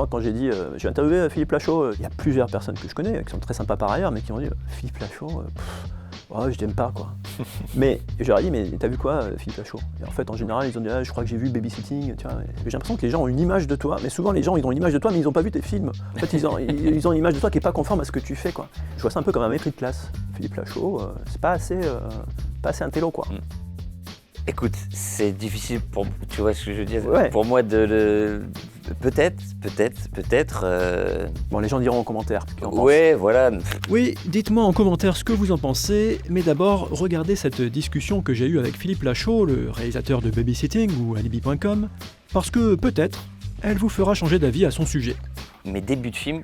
Moi, quand j'ai dit, j'ai interviewé Philippe Lachaud, il y a plusieurs personnes que je connais, qui sont très sympas par ailleurs, mais qui m'ont dit, Philippe Lachaud, je t'aime pas, quoi. Mais je leur ai dit, mais t'as vu quoi, Philippe Lachaud? Et en fait, en général, ils ont dit, je crois que j'ai vu Babysitting, tu vois. J'ai l'impression que les gens ont une image de toi, mais souvent, les gens, ils ont une image de toi, mais ils n'ont pas vu tes films. En fait, ils ont une image de toi qui n'est pas conforme à ce que tu fais, quoi. Je vois ça un peu comme un mépris de classe. Philippe Lachaud, c'est pas assez intello, quoi. Écoute, c'est difficile pour, tu vois ce que je veux dire, Ouais. pour moi de le... Peut-être. Bon, les gens diront en commentaire. Ouais, voilà. Oui, dites-moi en commentaire ce que vous en pensez, mais d'abord, regardez cette discussion que j'ai eue avec Philippe Lachaud, le réalisateur de Babysitting ou Alibi.com, parce que peut-être, elle vous fera changer d'avis à son sujet. Mes débuts de film,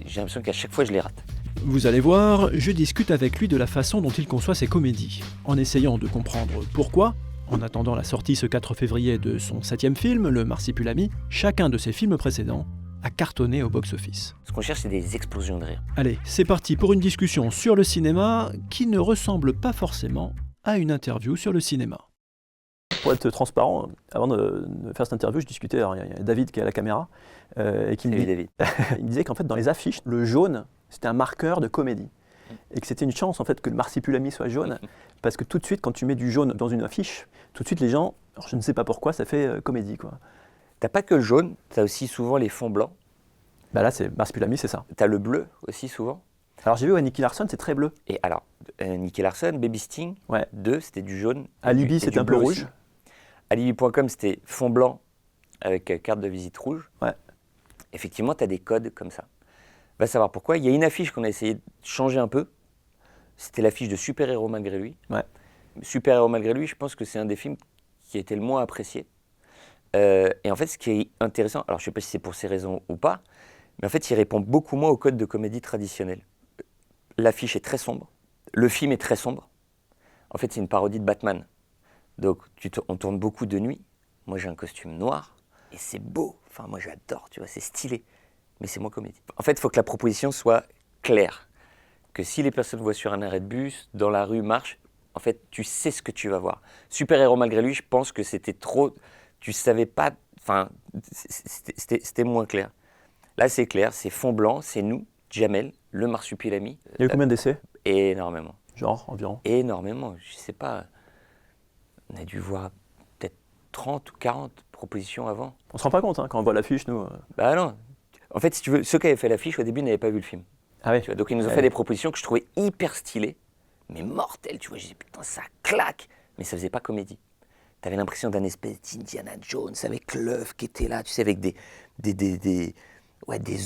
j'ai l'impression qu'à chaque fois je les rate. Vous allez voir, je discute avec lui de la façon dont il conçoit ses comédies, en essayant de comprendre pourquoi, en attendant la sortie ce 4 février de son 7e film, Le Marsupilami, chacun de ses films précédents a cartonné au box-office. Ce qu'on cherche, c'est des explosions de rire. Allez, c'est parti pour une discussion sur le cinéma qui ne ressemble pas forcément à une interview sur le cinéma. Pour être transparent, avant de faire cette interview, je discutais, alors il y a David qui est à la caméra, et qui David. il me disait qu'en fait dans les affiches, le jaune, c'était un marqueur de comédie. Et que c'était une chance en fait que le Marsupilami soit jaune, parce que tout de suite, quand tu mets du jaune dans une affiche, tout de suite les gens, alors je ne sais pas pourquoi, ça fait comédie, quoi. T'as pas que le jaune, t'as aussi souvent les fonds blancs. Bah là, c'est Marsupilami, c'est ça. T'as le bleu aussi souvent. Alors j'ai vu Nicky Larson, c'est très bleu. Et alors, Nicky Larson, Babysitting, 2, c'était du jaune. Alibi, c'était un peu rouge. Alibi.com, c'était fond blanc avec carte de visite rouge. Ouais. Effectivement, t'as des codes comme ça. Va savoir pourquoi. Il y a une affiche qu'on a essayé de changer un peu. C'était l'affiche de Super Héros malgré lui. Ouais. Super Héros malgré lui, je pense que c'est un des films qui a été le moins apprécié. Et en fait, ce qui est intéressant, alors je ne sais pas si c'est pour ces raisons ou pas, mais en fait, il répond beaucoup moins au code de comédie traditionnel. L'affiche est très sombre, le film est très sombre. En fait, c'est une parodie de Batman. Donc, on tourne beaucoup de nuit. Moi, j'ai un costume noir et c'est beau. Enfin, moi, j'adore, tu vois, c'est stylé. Mais c'est moins comédie. En fait, il faut que la proposition soit claire. Que si les personnes voient sur un arrêt de bus, dans la rue, marchent, en fait, tu sais ce que tu vas voir. Super Héros malgré lui, je pense que c'était trop... Tu savais pas... Enfin, c'était moins clair. Là, c'est clair, c'est fond blanc, c'est nous, Jamel, le Marsupilami. Il y a eu combien d'essais? Énormément. Genre, environ? Énormément, je sais pas. On a dû voir peut-être 30 ou 40 propositions avant. On se rend pas compte, hein, quand on voit l'affiche, nous. Bah non. En fait, si tu veux, ceux qui avaient fait l'affiche, au début, n'avaient pas vu le film. Ah oui. Tu vois, donc ils nous ont fait des propositions que je trouvais hyper stylées, mais mortelles, tu vois. Je disais, putain, ça claque, mais ça faisait pas comédie. T'avais l'impression d'un espèce d'Indiana Jones avec l'œuf qui était là, tu sais, avec des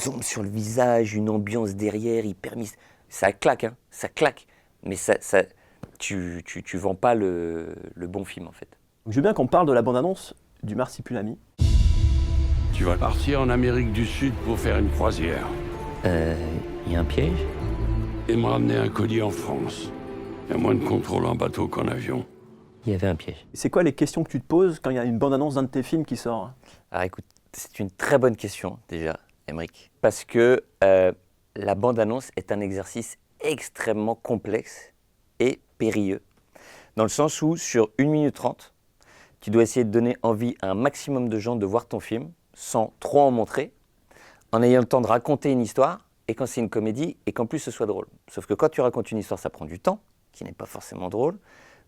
ombres sur le visage, une ambiance derrière, hyper mise. Ça claque, hein, ça claque. Mais tu vends pas le bon film, en fait. Donc, je veux bien qu'on parle de la bande-annonce du Marsupilami. Tu vas partir en Amérique du Sud pour faire une croisière. Il y a un piège? Et me ramener un colis en France. Il y a moins de contrôle en bateau qu'en avion. Il y avait un piège. C'est quoi les questions que tu te poses quand il y a une bande-annonce d'un de tes films qui sort? Alors écoute, c'est une très bonne question déjà, Aymeric. Parce que la bande-annonce est un exercice extrêmement complexe et périlleux. Dans le sens où, sur 1 minute 30, tu dois essayer de donner envie à un maximum de gens de voir ton film, sans trop en montrer, en ayant le temps de raconter une histoire, et quand c'est une comédie, et qu'en plus ce soit drôle. Sauf que quand tu racontes une histoire, ça prend du temps, qui n'est pas forcément drôle.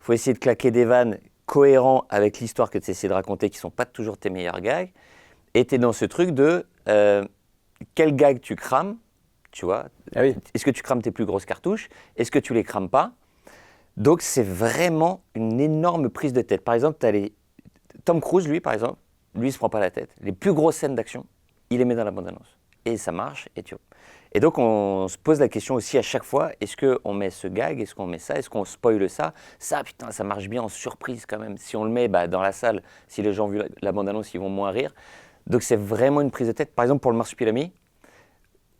Il faut essayer de claquer des vannes cohérents avec l'histoire que tu essaies de raconter, qui ne sont pas toujours tes meilleurs gags. Et tu es dans ce truc de quel gag tu crames, tu vois. Ah oui. Est-ce que tu crames tes plus grosses cartouches? Est-ce que tu les crames pas? Donc c'est vraiment une énorme prise de tête. Par exemple, tu as Tom Cruise, lui, par exemple, lui, il se prend pas la tête. Les plus grosses scènes d'action, il les met dans la bande-annonce. Et ça marche, et donc on se pose la question aussi à chaque fois, est-ce qu'on met ce gag, est-ce qu'on met ça, est-ce qu'on spoile ça? Ça, putain, ça marche bien en surprise quand même. Si on le met dans la salle, si les gens ont vu la bande-annonce, ils vont moins rire. Donc c'est vraiment une prise de tête. Par exemple, pour le Marsupilami,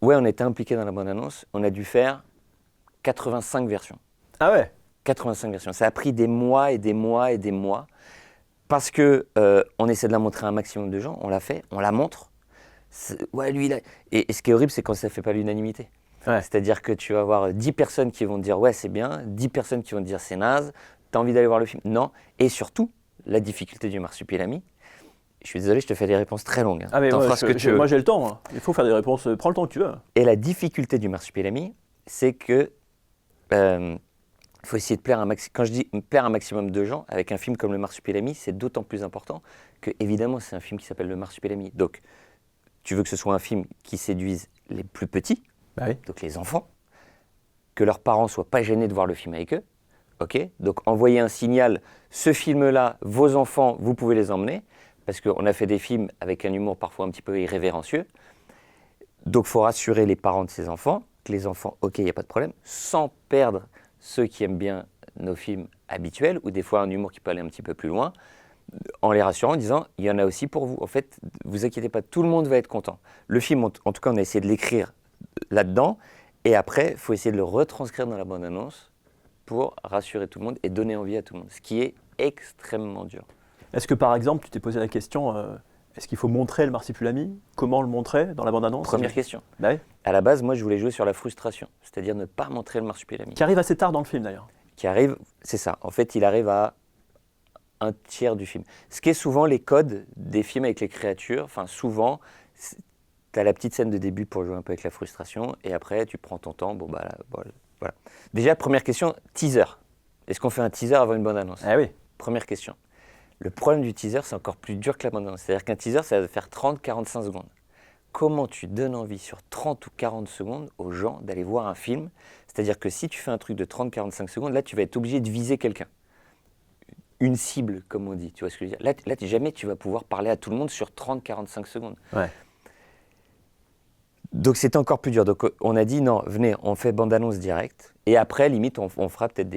on était impliqué dans la bande-annonce, on a dû faire 85 versions. Ah ouais? 85 versions. Ça a pris des mois et des mois et des mois, parce que on essaie de la montrer à un maximum de gens, on l'a fait, on la montre. Lui, il a... et ce qui est horrible, c'est quand ça ne fait pas l'unanimité. Ouais. C'est-à-dire que tu vas avoir 10 personnes qui vont te dire « ouais, c'est bien », 10 personnes qui vont te dire « c'est naze », t'as envie d'aller voir le film. Non. Et surtout, la difficulté du Marsupilami, Je suis désolé, je te fais des réponses très longues. Hein. Ah mais T'en moi, feras ce que tu veux. moi j'ai le temps, hein. Il faut faire des réponses, prends le temps que tu veux. Et la difficulté du marsupilami, c'est que faut essayer de plaire quand je dis plaire un maximum de gens, avec un film comme Le Marsupilami, c'est d'autant plus important que, évidemment, c'est un film qui s'appelle Le Marsupilami. Donc, tu veux que ce soit un film qui séduise les plus petits, Bah oui. donc les enfants, que leurs parents ne soient pas gênés de voir le film avec eux. Ok, donc envoyer un signal, ce film-là, vos enfants, vous pouvez les emmener, parce qu'on a fait des films avec un humour parfois un petit peu irrévérencieux. Donc il faut rassurer les parents de ces enfants, que les enfants, ok, il n'y a pas de problème, sans perdre ceux qui aiment bien nos films habituels, ou des fois un humour qui peut aller un petit peu plus loin, en les rassurant, en disant, il y en a aussi pour vous. En fait, vous inquiétez pas, tout le monde va être content. Le film, en tout cas, on a essayé de l'écrire là-dedans, et après, il faut essayer de le retranscrire dans la bande-annonce pour rassurer tout le monde et donner envie à tout le monde, ce qui est extrêmement dur. Est-ce que par exemple, tu t'es posé la question, est-ce qu'il faut montrer le marsupilami? Comment le montrer dans la bande-annonce? Première question. Bah oui. À la base, moi, je voulais jouer sur la frustration, c'est-à-dire ne pas montrer le marsupilami. Qui arrive assez tard dans le film d'ailleurs. Qui arrive, c'est ça. En fait, il arrive à un tiers du film. Ce qui est souvent les codes des films avec les créatures. Enfin, souvent, tu as la petite scène de début pour jouer un peu avec la frustration, et après, tu prends ton temps. Bon, bah, voilà. Déjà, première question, teaser. Est-ce qu'on fait un teaser avant une bande-annonce? Ah oui. Première question. Le problème du teaser, c'est encore plus dur que la bande-annonce. C'est-à-dire qu'un teaser, ça va faire 30-45 secondes. Comment tu donnes envie sur 30 ou 40 secondes aux gens d'aller voir un film? C'est-à-dire que si tu fais un truc de 30-45 secondes, là, tu vas être obligé de viser quelqu'un. Une cible, comme on dit. Tu vois ce que je veux dire? Là, jamais tu vas pouvoir parler à tout le monde sur 30-45 secondes. Ouais. Donc, c'était encore plus dur. Donc, on a dit, non, venez, on fait bande-annonce directe. Et après, limite, on fera peut-être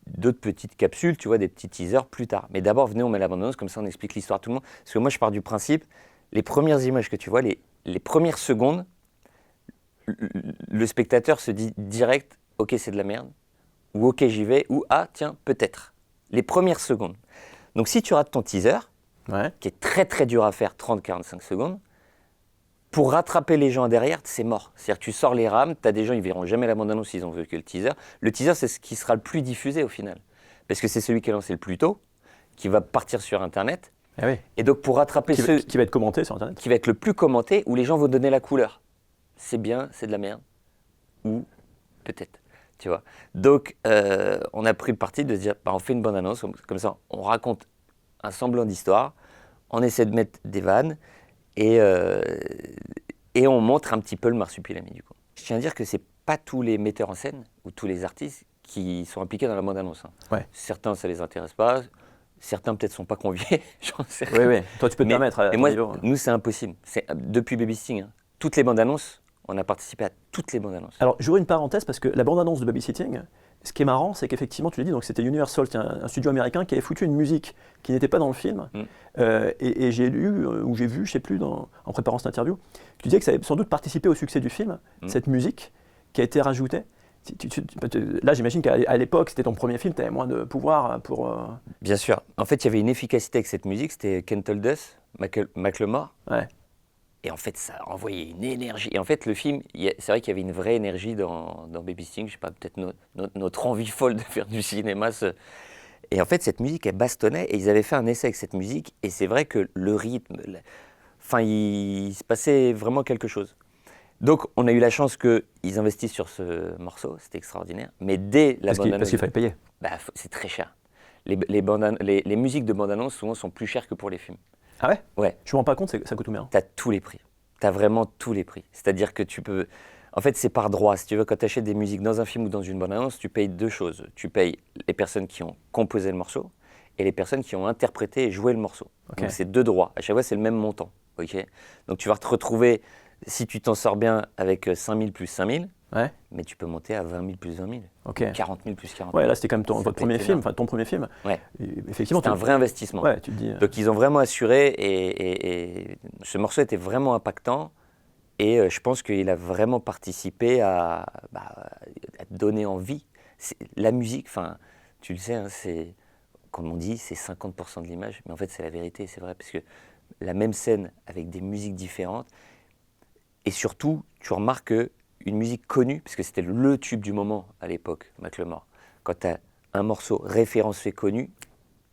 d'autres petites capsules, tu vois, des petits teasers plus tard. Mais d'abord, venez, on met la bande-annonce, comme ça, on explique l'histoire à tout le monde. Parce que moi, je pars du principe, les premières images que tu vois, les premières secondes, le spectateur se dit direct, ok, c'est de la merde, ou ok, j'y vais, ou ah, tiens, peut-être. Les premières secondes. Donc, si tu rates ton teaser, Ouais. qui est très très dur à faire, 30-45 secondes, pour rattraper les gens derrière, c'est mort. C'est-à-dire que tu sors les rames, tu as des gens, ils ne verront jamais la bande-annonce s'ils ont vu que le teaser. Le teaser, c'est ce qui sera le plus diffusé au final. Parce que c'est celui qui est lancé le plus tôt, qui va partir sur Internet. Ah oui. Et donc pour rattraper ceux Qui va être commenté sur Internet. qui va être le plus commenté, où les gens vont donner la couleur. C'est bien, c'est de la merde. Ou peut-être. Tu vois. Donc on a pris le parti de se dire, bah, on fait une bande-annonce, comme ça on raconte un semblant d'histoire, on essaie de mettre des vannes, et on montre un petit peu le marsupilami du coup. Je tiens à dire que c'est pas tous les metteurs en scène ou tous les artistes qui sont impliqués dans la bande-annonce. Hein. Ouais. Certains, ça les intéresse pas. Certains peut-être sont pas conviés. J'en sais Oui, rien. oui. Toi, tu peux te Mais- permettre à Et ton moi, niveau. nous, c'est impossible. Depuis Babysitting, hein. Toutes les bandes-annonces, on a participé à toutes les bandes-annonces. Alors, j'ouvre une parenthèse parce que la bande-annonce de Babysitting, ce qui est marrant, c'est qu'effectivement, tu l'as dit, donc c'était Universal, c'était un studio américain qui avait foutu une musique qui n'était pas dans le film. Mm. Et j'ai lu, ou j'ai vu, je ne sais plus, en préparant cette interview, que tu disais que ça avait sans doute participé au succès du film, cette musique qui a été rajoutée. Là, j'imagine qu'à l'époque, c'était ton premier film, tu avais moins de pouvoir pour... Bien sûr. En fait, il y avait une efficacité avec cette musique. C'était Can't Hold Us, Macklemore. Ouais. Et en fait, ça envoyait une énergie. Et en fait, le film, c'est vrai qu'il y avait une vraie énergie dans Babysitting. Je sais pas, peut-être notre envie folle de faire du cinéma. Et en fait, cette musique, elle bastonnait. Et ils avaient fait un essai avec cette musique. Et c'est vrai que le rythme, enfin, il se passait vraiment quelque chose. Donc, on a eu la chance qu'ils investissent sur ce morceau. C'était extraordinaire. Mais dès la bande-annonce... Parce qu'il fallait payer. Bah, c'est très cher. Les musiques de bande-annonce, souvent, sont plus chères que pour les films. Ah ouais? Ouais. Je me rends pas compte, ça coûte combien? Tu as tous les prix. Tu as vraiment tous les prix. C'est-à-dire que tu peux... En fait, c'est par droit. Si tu veux, quand tu achètes des musiques dans un film ou dans une bande-annonce, tu payes deux choses. Tu payes les personnes qui ont composé le morceau et les personnes qui ont interprété et joué le morceau. Ok. Donc, c'est deux droits. À chaque fois, c'est le même montant. Okay, donc, tu vas te retrouver, si tu t'en sors bien, avec 5 000 plus 5 000, Ouais. mais tu peux monter à 20 000 plus 20 000. Ok. 40 000 plus 40 000. Ouais, là, c'était quand même Ça votre peut premier être film, énorme. enfin ton premier film. Ouais. Et effectivement, C'est un vrai investissement. Ouais, tu te dis... Donc ils ont vraiment assuré et ce morceau était vraiment impactant et je pense qu'il a vraiment participé à donner envie. La musique, enfin, tu le sais, hein, c'est, comme on dit, c'est 50% de l'image, mais en fait c'est la vérité, c'est vrai, parce que la même scène avec des musiques différentes et surtout, tu remarques qu'une musique connue, parce que c'était le tube du moment à l'époque, Macklemore, quand tu as un morceau référencé connu,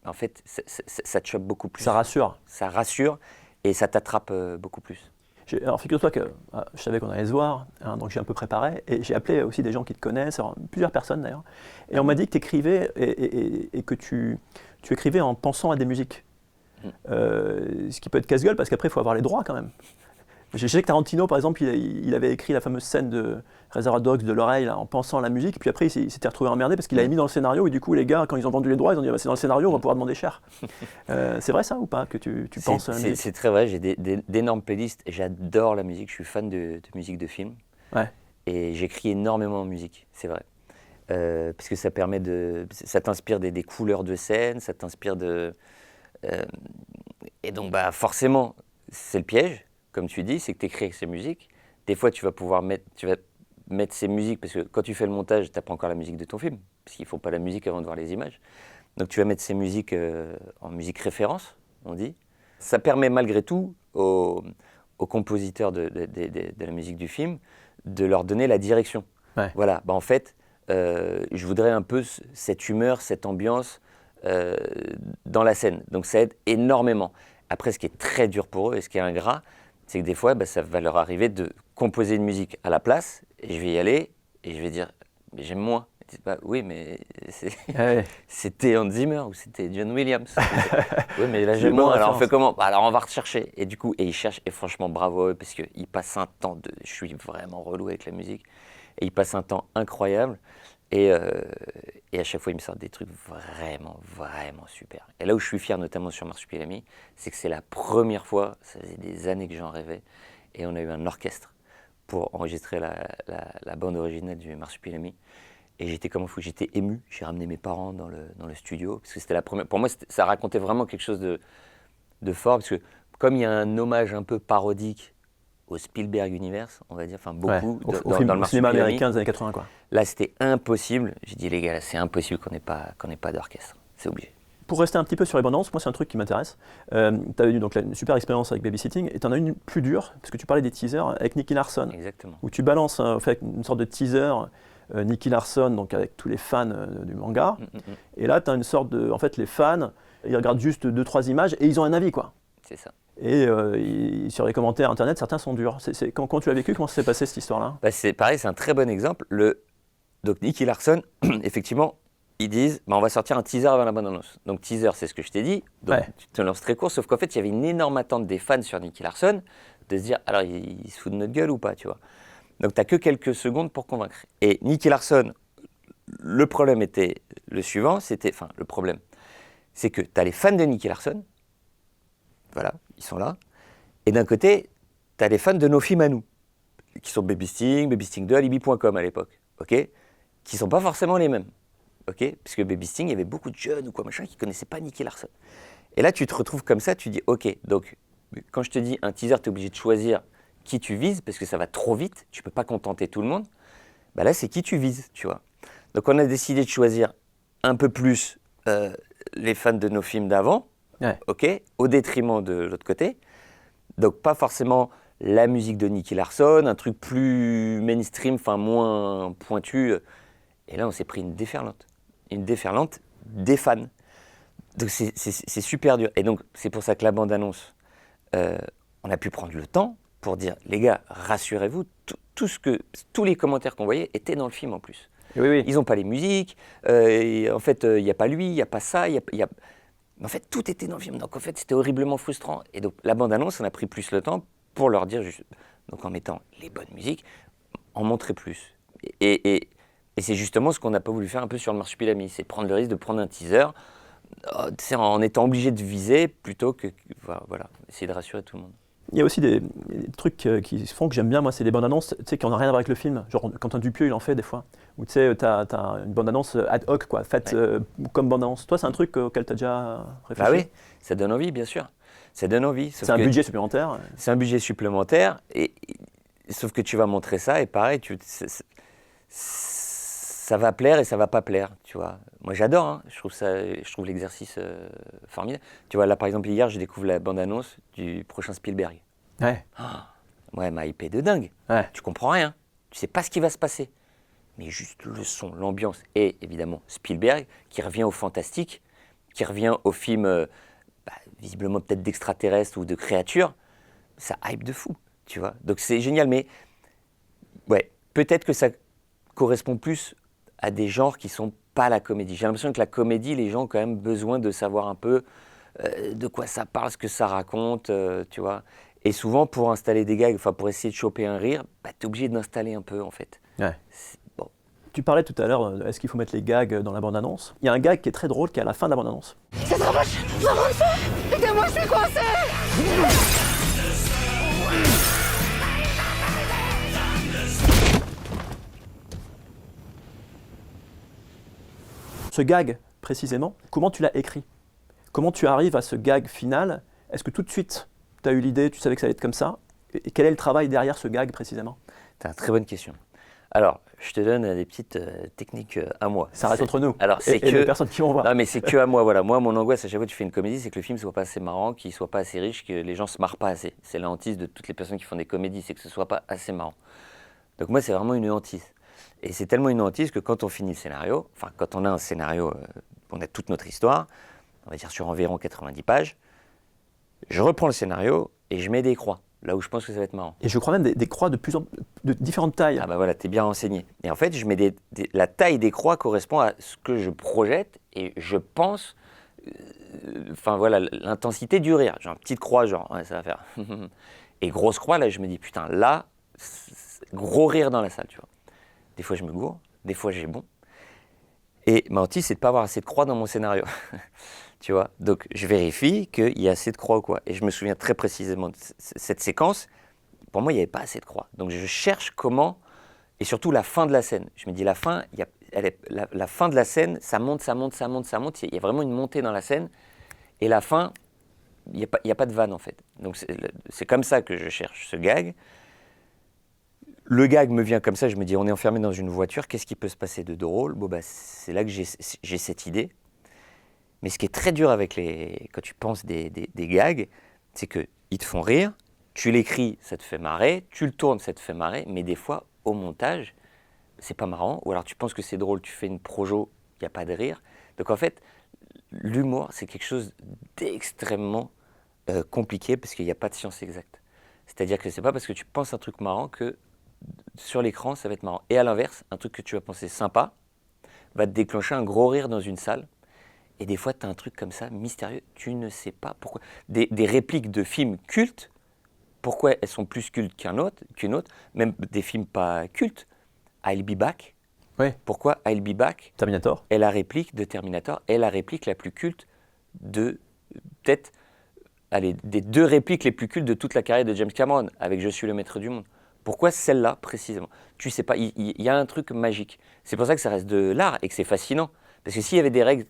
en fait, ça te chope beaucoup plus. Ça rassure. Ça rassure et ça t'attrape beaucoup plus. Alors figure-toi que je savais qu'on allait se voir, hein, donc j'ai un peu préparé, et j'ai appelé aussi des gens qui te connaissent, alors, plusieurs personnes d'ailleurs, et on m'a dit que tu écrivais et que tu écrivais en pensant à des musiques. Ce qui peut être casse-gueule parce qu'après il faut avoir les droits quand même. Je sais que Tarantino par exemple il avait écrit la fameuse scène de Reservoir Dogs de l'oreille là, en pensant à la musique, puis après il s'était retrouvé emmerdé parce qu'il l'avait mis dans le scénario et du coup les gars quand ils ont vendu les droits ils ont dit ah, bah, c'est dans le scénario, on va pouvoir demander cher. C'est vrai ça ou pas que tu penses à la musique? C'est très vrai, j'ai d'énormes playlists et j'adore la musique, je suis fan de musique de film. Ouais. Et j'écris énormément en musique, c'est vrai. Parce que ça permet ça t'inspire des couleurs de scène, ça t'inspire et donc bah forcément c'est le piège, comme tu dis, c'est que tu écris ces musiques. Des fois tu vas mettre ces musiques, parce que quand tu fais le montage, tu n'as pas encore la musique de ton film, parce qu'il ne faut pas la musique avant de voir les images. Donc tu vas mettre ces musiques en musique référence, on dit. Ça permet malgré tout aux compositeurs de la musique du film de leur donner la direction. Ouais. Voilà, bah en fait, je voudrais un peu cette humeur, cette ambiance dans la scène. Donc ça aide énormément. Après, ce qui est très dur pour eux et ce qui est ingrat, c'est que des fois, bah, ça va leur arriver de composer une musique à la place, et je vais y aller, et je vais dire, mais j'aime moins. Ils disent, bah, oui, mais c'était Hans Zimmer ou c'était John Williams. Oui, mais là j'aime moins, alors on fait comment? Bah, alors on va rechercher. Et du coup, ils cherchent, et franchement, bravo à eux, parce qu'ils passent un temps je suis vraiment relou avec la musique, et ils passent un temps incroyable. Et à chaque fois, ils me sortent des trucs vraiment, vraiment super. Et là où je suis fier, notamment sur Marsupilami, c'est que c'est la première fois, ça faisait des années que j'en rêvais, et on a eu un orchestre pour enregistrer la bande originale du Marsupilami. Et j'étais comme un fou, j'étais ému. J'ai ramené mes parents dans le studio, parce que c'était la première. Pour moi, ça racontait vraiment quelque chose de fort, parce que comme il y a un hommage un peu parodique au Spielberg Universe, on va dire, enfin beaucoup, au cinéma américain des années 80 quoi. Là, c'était impossible. J'ai dit, les gars, c'est impossible qu'on n'ait pas d'orchestre. C'est obligé. Pour rester un petit peu sur les bandes annonces, moi c'est un truc qui m'intéresse. Tu as eu donc une super expérience avec Babysitting, et tu en as une plus dure, parce que tu parlais des teasers avec Nicky Larson. Exactement. Où tu balances une sorte de teaser, Nicky Larson, donc avec tous les fans du manga. Et là, tu as une sorte de. En fait, les fans, ils regardent juste 2-3 images et ils ont un avis, quoi. C'est ça. Et sur les commentaires internet, certains sont durs. Quand tu l'as vécu, comment ça s'est passé cette histoire-là? Bah, c'est pareil, c'est un très bon exemple. Donc Nicky Larson, effectivement, ils disent on va sortir un teaser avant la bande-annonce. Donc teaser, c'est ce que je t'ai dit. Donc tu te lances très court, sauf qu'en fait, il y avait une énorme attente des fans sur Nicky Larson de se dire alors il se fout de notre gueule ou pas, tu vois. Donc tu n'as que quelques secondes pour convaincre. Et Nicky Larson, le problème était le suivant, le problème, c'est que tu as les fans de Nicky Larson, voilà, ils sont là, et d'un côté, tu as les fans de nos films à nous, qui sont Baby Sting 2, Alibi.com à l'époque, ok, qui ne sont pas forcément les mêmes, ok, puisque Baby Sting, il y avait beaucoup de jeunes ou quoi machin qui ne connaissaient pas Nicky Larson. Et là, tu te retrouves comme ça, tu dis, ok, donc quand je te dis un teaser, tu es obligé de choisir qui tu vises, parce que ça va trop vite, tu ne peux pas contenter tout le monde, bah là, c'est qui tu vises, tu vois. Donc on a décidé de choisir un peu plus les fans de nos films d'avant, ok, au détriment de l'autre côté. Donc pas forcément la musique de Nicky Larson, un truc plus mainstream, enfin moins pointu. Et là, on s'est pris une déferlante des fans. Donc c'est super dur. Et donc c'est pour ça que la bande-annonce, on a pu prendre le temps pour dire, les gars, rassurez-vous, tous les commentaires qu'on voyait étaient dans le film en plus. Oui. Ils n'ont pas les musiques, en fait, il n'y a pas lui, il n'y a pas ça, en fait, tout était dans le film. Donc, en fait, c'était horriblement frustrant. Et donc, la bande-annonce, on a pris plus le temps pour leur dire, donc en mettant les bonnes musiques, en montrer plus. Et c'est justement ce qu'on n'a pas voulu faire un peu sur le Marsupilami, c'est prendre le risque de prendre un teaser, en étant obligé de viser, plutôt que, voilà, essayer de rassurer tout le monde. Il y a aussi des trucs qui font que j'aime bien, moi, c'est des bandes annonces, tu sais, qui n'ont rien à voir avec le film. Genre, Quentin Dupieux, il en fait des fois. Où tu sais, t'as une bande annonce ad hoc, quoi, faite comme bande annonce. Toi, c'est un truc auquel tu as déjà réfléchi? Ah oui, ça donne envie, bien sûr. Ça donne envie. C'est un budget supplémentaire. C'est un budget supplémentaire, sauf que tu vas montrer ça, et pareil, ça va plaire et ça va pas plaire, tu vois. Moi, j'adore, hein. Je trouve l'exercice formidable. Tu vois, là, par exemple, hier, je découvre la bande-annonce du prochain Spielberg. Ouais. Ouais, m'a hypé de dingue. Ouais. Tu comprends rien. Tu sais pas ce qui va se passer. Mais juste le son, l'ambiance, et évidemment Spielberg, qui revient au fantastique, qui revient au film, visiblement peut-être d'extraterrestres ou de créatures, ça hype de fou, tu vois. Donc c'est génial, mais ouais, peut-être que ça correspond plus à des genres qui sont pas la comédie. J'ai l'impression que la comédie, les gens ont quand même besoin de savoir un peu de quoi ça parle, ce que ça raconte, tu vois. Et souvent, pour installer des gags, enfin pour essayer de choper un rire, tu es obligé d'installer un peu, en fait. Ouais. Bon. Tu parlais tout à l'heure, est-ce qu'il faut mettre les gags dans la bande-annonce? Il y a un gag qui est très drôle qui est à la fin de la bande-annonce. Ça se rapproche. Aidez-moi, je suis coincé. Ce gag, précisément, comment tu l'as écrit? Comment tu arrives à ce gag final? Est-ce que tout de suite, tu as eu l'idée, tu savais que ça allait être comme ça? Et quel est le travail derrière ce gag, précisément? C'est une très bonne question. Alors, je te donne des petites techniques à moi. Ça reste entre nous. Alors, c'est et les personnes qui vont voir. Non, mais c'est que à moi, voilà. Moi, mon angoisse à chaque fois que tu fais une comédie, c'est que le film soit pas assez marrant, qu'il soit pas assez riche, que les gens se marrent pas assez. C'est la hantise de toutes les personnes qui font des comédies, c'est que ce soit pas assez marrant. Donc moi, c'est vraiment une hantise. Et c'est tellement une hantise que quand on finit le scénario, enfin, quand on a un scénario, on a toute notre histoire, on va dire sur environ 90 pages, je reprends le scénario et je mets des croix, là où je pense que ça va être marrant. Et je crois même des croix de différentes tailles. Ah bah voilà, t'es bien renseigné. Et en fait, je mets la taille des croix correspond à ce que je projette et je pense, enfin voilà, l'intensité du rire. Genre petite croix, genre, ouais, ça va faire. Et grosse croix, là, je me dis, putain, là, gros rire dans la salle, tu vois. Des fois, je me gourre, des fois, j'ai bon. Et ma hantise, c'est de ne pas avoir assez de croix dans mon scénario. Tu vois, donc je vérifie qu'il y a assez de croix ou quoi. Et je me souviens très précisément de cette séquence. Pour moi, il n'y avait pas assez de croix. Donc je cherche comment, et surtout la fin de la scène. Je me dis, la fin, la fin de la scène, ça monte, ça monte, ça monte, ça monte. Il y a vraiment une montée dans la scène. Et la fin, il n'y a pas de vanne en fait. Donc c'est comme ça que je cherche ce gag. Le gag me vient comme ça, je me dis, on est enfermé dans une voiture, qu'est-ce qui peut se passer de drôle? Bon, c'est là que j'ai cette idée. Mais ce qui est très dur quand tu penses des gags, c'est qu'ils te font rire, tu l'écris, ça te fait marrer, tu le tournes, ça te fait marrer, mais des fois, au montage, c'est pas marrant, ou alors tu penses que c'est drôle, tu fais une projo, il n'y a pas de rire. Donc en fait, l'humour, c'est quelque chose d'extrêmement compliqué parce qu'il n'y a pas de science exacte. C'est-à-dire que c'est pas parce que tu penses un truc marrant que sur l'écran, ça va être marrant. Et à l'inverse, un truc que tu vas penser sympa va te déclencher un gros rire dans une salle. Et des fois, tu as un truc comme ça, mystérieux, tu ne sais pas pourquoi. Des répliques de films cultes, pourquoi elles sont plus cultes qu'une autre, même des films pas cultes. I'll Be Back. Ouais. Pourquoi I'll Be Back Terminator. est la réplique de Terminator, est la réplique la plus culte de, peut-être, des deux répliques les plus cultes de toute la carrière de James Cameron, avec Je suis le maître du monde. Pourquoi celle-là, précisément? Tu sais pas, il y a un truc magique. C'est pour ça que ça reste de l'art et que c'est fascinant. Parce que s'il y avait des règles,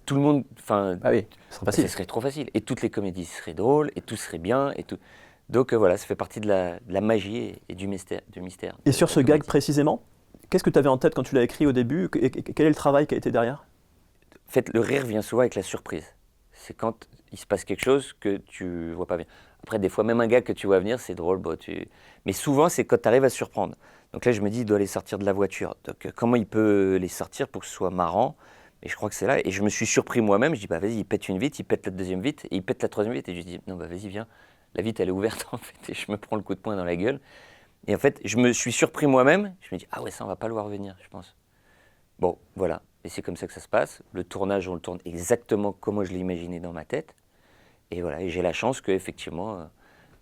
tout le monde, enfin, Ah oui, ce serait facile. ce serait trop facile. Et toutes les comédies seraient drôles, et tout serait bien, et tout. Donc voilà, ça fait partie de la magie et du mystère. Et sur ce gag précisément, qu'est-ce que tu avais en tête quand tu l'as écrit au début? Et quel est le travail qui a été derrière? En fait, le rire vient souvent avec la surprise. C'est quand il se passe quelque chose que tu vois pas bien. Après, des fois, même un gag que tu vois venir, c'est drôle. Mais souvent, c'est quand tu arrives à se surprendre. Donc là, je me dis, il doit les sortir de la voiture. Donc comment il peut les sortir pour que ce soit marrant? Et je crois que c'est là. Et je me suis surpris moi-même. Je dis, bah vas-y, il pète une vitre, il pète la deuxième vitre, et il pète la troisième vitre. Et je dis, non, bah vas-y, viens. La vitre, elle est ouverte, en fait. Et je me prends le coup de poing dans la gueule. Et en fait, je me suis surpris moi-même. Je me dis, ah ouais, ça, on va pas le voir venir, je pense. Bon, voilà. Et c'est comme ça que ça se passe. Le tournage, on le tourne exactement comme je l'ai imaginé dans ma tête. Et voilà. Et j'ai la chance qu'effectivement,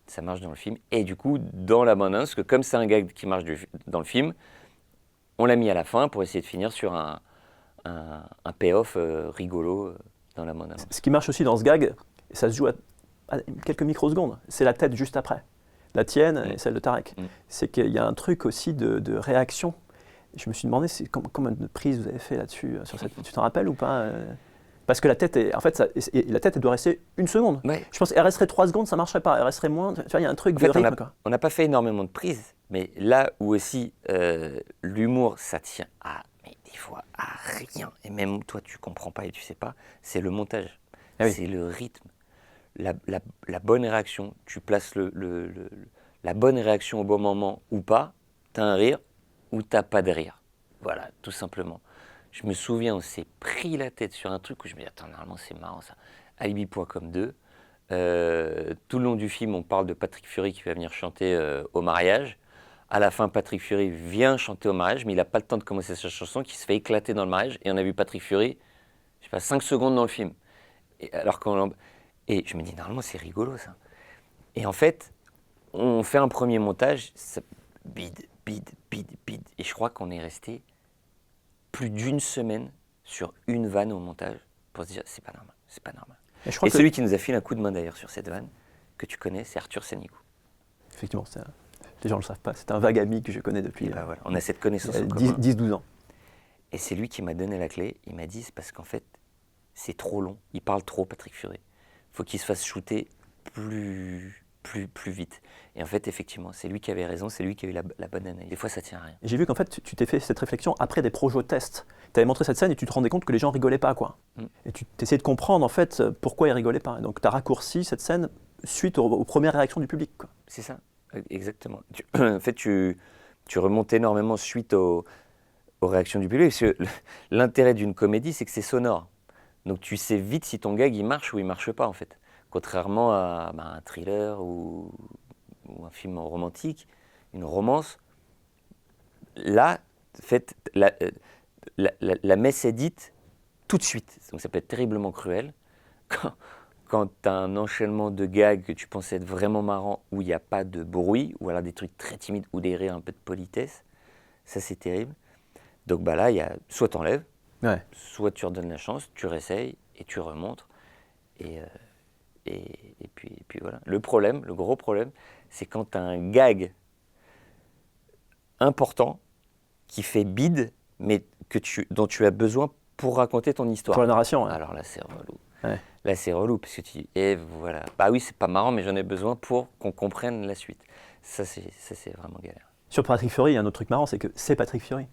ça marche dans le film. Et du coup, dans la bande-annonce, que comme c'est un gag qui marche dans le film, on l'a mis à la fin pour essayer de finir sur un payoff rigolo dans la bande-annonce. Ce qui marche aussi dans ce gag, et ça se joue à quelques microsecondes, c'est la tête juste après. La tienne et celle de Tarek. C'est qu'il y a un truc aussi de réaction. Je me suis demandé combien de prises vous avez fait là-dessus, sur cette... Tu t'en rappelles ou pas? Parce que la tête, en fait, la tête, elle doit rester une seconde. Ouais. Je pense qu'elle resterait 3 secondes, ça ne marcherait pas. Elle resterait moins. Tu vois, il y a un truc de rythme. On n'a pas fait énormément de prises, mais là où aussi l'humour, ça tient mais des fois à rien. Et même toi, tu comprends pas et tu sais pas. C'est le montage. Ah oui. C'est le rythme. La bonne réaction. Tu places la bonne réaction au bon moment ou pas. Tu as un rire ou tu n'as pas de rire. Voilà, tout simplement. Je me souviens, on s'est pris la tête sur un truc où je me dis, attends, normalement c'est marrant ça. Alibi.com 2. Tout le long du film, on parle de Patrick Fury qui va venir chanter au mariage. À la fin, Patrick Fury vient chanter au mariage, mais il n'a pas le temps de commencer sa chanson, qui se fait éclater dans le mariage. Et on a vu Patrick Fury, je sais pas, 5 secondes dans le film. Et je me dis, normalement, c'est rigolo, ça. Et en fait, on fait un premier montage, ça bide. Et je crois qu'on est resté plus d'1 semaine sur une vanne au montage pour se dire, c'est pas normal. Et celui qui nous a filé un coup de main, d'ailleurs, sur cette vanne, que tu connais, c'est Arthur Sénigo. Effectivement, les gens ne le savent pas, c'est un vague ami que je connais depuis voilà. On a cette connaissance en commun. 10-12 ans. Et c'est lui qui m'a donné la clé. Il m'a dit, c'est parce qu'en fait, c'est trop long. Il parle trop, Patrick Fury. Il faut qu'il se fasse shooter plus vite. Et en fait, effectivement, c'est lui qui avait raison, c'est lui qui a eu la bonne analyse. Des fois, ça tient à rien. J'ai vu qu'en fait, tu t'es fait cette réflexion après des projets-tests. Tu avais montré cette scène et tu te rendais compte que les gens rigolaient pas, quoi. Et tu essayais de comprendre, en fait, pourquoi ils rigolaient pas. Et donc, tu as raccourci cette scène suite aux premières réactions du public, quoi. C'est ça, exactement. En fait, tu remontes énormément suite aux réactions du public. Parce que l'intérêt d'une comédie, c'est que c'est sonore. Donc, tu sais vite si ton gag, il marche ou il marche pas, en fait. Contrairement à un thriller ou un film romantique, une romance, là, la messe est dite tout de suite. Donc ça peut être terriblement cruel. Quand tu as un enchaînement de gags que tu pensais être vraiment marrant, où il n'y a pas de bruit, ou alors des trucs très timides, ou des rires un peu de politesse, ça c'est terrible. Donc là, il y a soit t'enlèves, soit tu redonnes la chance, tu réessayes et tu remontres. Et puis voilà. Le gros problème, c'est quand tu as un gag important qui fait bide, mais dont tu as besoin pour raconter ton histoire. Pour la narration. Ouais. Alors là, c'est relou. Ouais. Là, c'est relou, parce que tu dis, et voilà. Bah oui, c'est pas marrant, mais j'en ai besoin pour qu'on comprenne la suite. Ça, c'est vraiment galère. Sur Patrick Fury, il y a un autre truc marrant, c'est que c'est Patrick Fury.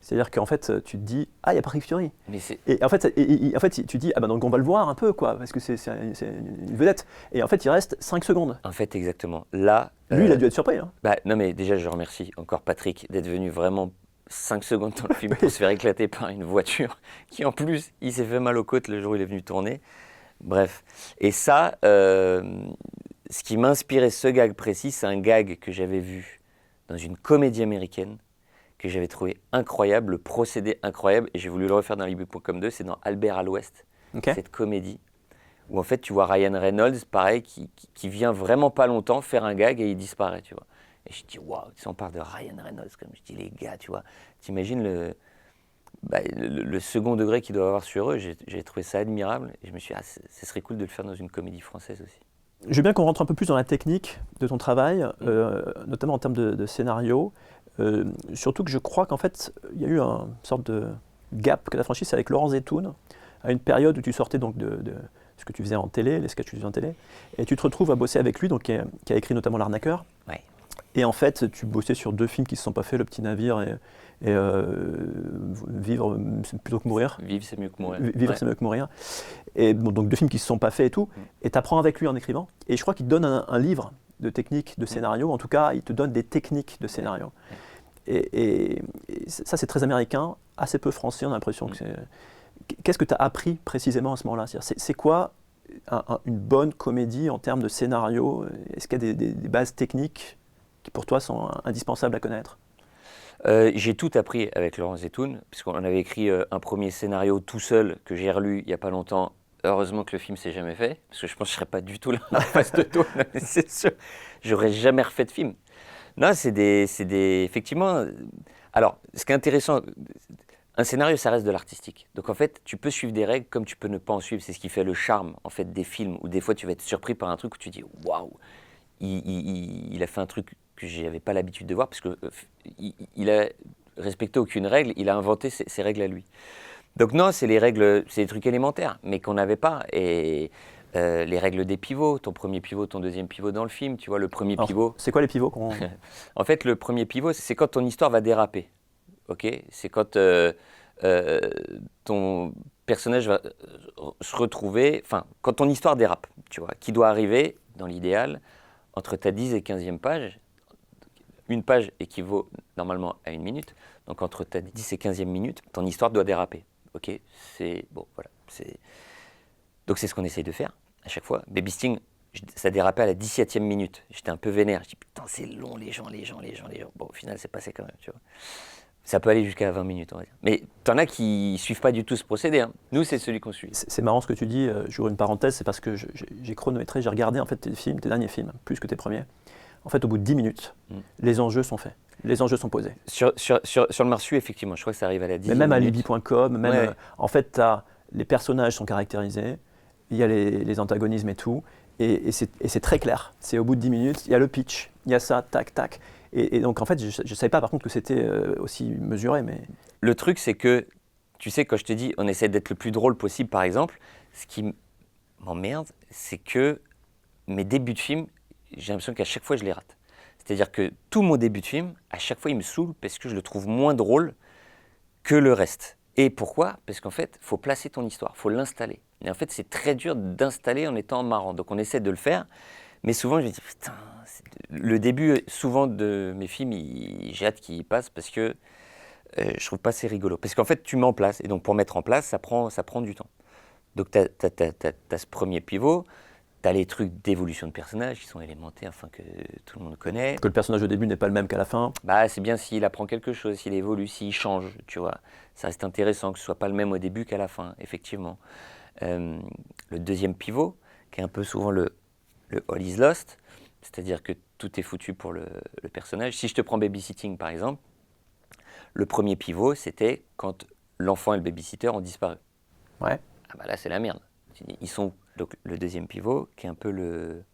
C'est-à-dire qu'en fait, tu te dis, il y a Patrick Fury. Et en fait, tu te dis, donc on va le voir un peu, quoi, parce que c'est une vedette. Et en fait, il reste 5 secondes. En fait, exactement. Là, lui, il a dû être surpris. Hein. Non, mais déjà, je remercie encore Patrick d'être venu vraiment 5 secondes dans le film pour se faire éclater par une voiture qui, en plus, il s'est fait mal aux côtes le jour où il est venu tourner. Bref. Et ça, ce qui m'a inspiré ce gag précis, c'est un gag que j'avais vu dans une comédie américaine que j'avais trouvé incroyable, le procédé incroyable, et j'ai voulu le refaire dans Alibi.com 2, c'est dans Albert à l'Ouest, cette comédie, où en fait tu vois Ryan Reynolds, pareil, qui vient vraiment pas longtemps faire un gag et il disparaît, tu vois. Et je dis, waouh, si on parle de Ryan Reynolds, comme je dis, les gars, tu vois, t'imagines le second degré qu'il doit avoir sur eux, j'ai trouvé ça admirable, et je me suis dit, ce serait cool de le faire dans une comédie française aussi. Je veux bien qu'on rentre un peu plus dans la technique de ton travail, notamment en termes de scénario. Surtout que je crois qu'en fait, il y a eu une sorte de gap que tu as franchi, c'est avec Laurent Zetoun, à une période où tu sortais donc de ce que tu faisais en télé, les sketchs que tu faisais en télé, et tu te retrouves à bosser avec lui, donc, qui a écrit notamment L'Arnaqueur. Ouais. Et en fait, tu bossais sur 2 films qui ne se sont pas faits, Le Petit Navire et Vivre, c'est plutôt que mourir. Vivre, c'est mieux que mourir. Vivre, c'est mieux que mourir. Et bon, donc 2 films qui ne se sont pas faits et tout. Et tu apprends avec lui en écrivant. Et je crois qu'il te donne un livre de techniques de scénario. En tout cas, il te donne des techniques de scénario. Et ça, c'est très américain, assez peu français. On a l'impression que c'est... Qu'est-ce que tu as appris précisément à ce moment-là ? C'est quoi une bonne comédie en termes de scénario ? Est-ce qu'il y a des bases techniques qui pour toi sont indispensables à connaître ? J'ai tout appris avec Laurent Zetoun, puisqu'on avait écrit un premier scénario tout seul que j'ai relu il n'y a pas longtemps. Heureusement que le film s'est jamais fait, parce que je pense que je ne serais pas du tout là en face de toi, c'est sûr. J'aurais jamais refait de film. Non, c'est effectivement... Alors, ce qui est intéressant, un scénario, ça reste de l'artistique. Donc en fait, tu peux suivre des règles comme tu peux ne pas en suivre. C'est ce qui fait le charme en fait, des films, où des fois tu vas être surpris par un truc où tu dis « Waouh, il a fait un truc que je n'avais pas l'habitude de voir, parce qu'il a respecté aucune règle, il a inventé ses règles à lui. » Donc non, c'est les règles, c'est des trucs élémentaires, mais qu'on n'avait pas. Et les règles des pivots, ton premier pivot, ton deuxième pivot dans le film, tu vois, le premier pivot... C'est quoi les pivots En fait, le premier pivot, c'est quand ton histoire va déraper. Okay, c'est quand ton personnage va se retrouver... Enfin, quand ton histoire dérape, tu vois, qui doit arriver, dans l'idéal, entre ta 10e et 15e page. une page équivaut normalement à 1 minute. Donc entre ta 10 et 15e minute, ton histoire doit déraper. Ok, c'est bon, voilà. Donc c'est ce qu'on essaye de faire à chaque fois. Baby Sting, ça dérapait à la 17e minute. J'étais un peu vénère. Je dis putain, c'est long, les gens. Bon, au final, c'est passé quand même, tu vois. Ça peut aller jusqu'à 20 minutes, on va dire. Mais t'en as qui suivent pas du tout ce procédé. Hein. Nous, c'est celui qu'on suit. C'est marrant ce que tu dis, j'ouvre une parenthèse, c'est parce que j'ai chronométré, j'ai regardé en fait tes derniers films, plus que tes premiers. En fait, au bout de 10 minutes, les enjeux sont faits, les enjeux sont posés. Sur le Marsu, effectivement, je crois que ça arrive à la 10e minute. Même à Libby.com, même, Ouais. En fait, les personnages sont caractérisés, il y a les antagonismes et tout, et c'est très clair. C'est au bout de 10 minutes, il y a le pitch, il y a ça, tac, tac. Et donc, en fait, je ne savais pas par contre que c'était aussi mesuré, mais... Le truc, c'est que, tu sais, quand je te dis, on essaie d'être le plus drôle possible, par exemple, ce qui m'emmerde, c'est que mes débuts de film, j'ai l'impression qu'à chaque fois, je les rate. C'est-à-dire que tout mon début de film, à chaque fois, il me saoule parce que je le trouve moins drôle que le reste. Et pourquoi ? Parce qu'en fait, il faut placer ton histoire, il faut l'installer. Et en fait, c'est très dur d'installer en étant marrant. Donc, on essaie de le faire, mais souvent, je me dis, putain, le début, souvent, de mes films, j'ai hâte qu'il passe parce que je trouve pas c'est rigolo. Parce qu'en fait, tu mets en place. Et donc, pour mettre en place, ça prend du temps. Donc, tu as ce premier pivot. Tu as les trucs d'évolution de personnages qui sont élémentaires, enfin, que tout le monde connaît. Que le personnage au début n'est pas le même qu'à la fin. Bah, c'est bien s'il apprend quelque chose, s'il évolue, s'il change, tu vois. Ça reste intéressant que ce soit pas le même au début qu'à la fin, effectivement. Le deuxième pivot, qui est un peu souvent le All is Lost, c'est-à-dire que tout est foutu pour le personnage. Si je te prends Babysitting, par exemple, le premier pivot, c'était quand l'enfant et le babysitter ont disparu. Ouais. Ah bah là, c'est la merde. Ils sont où ? Donc, le deuxième pivot, qui est un peu le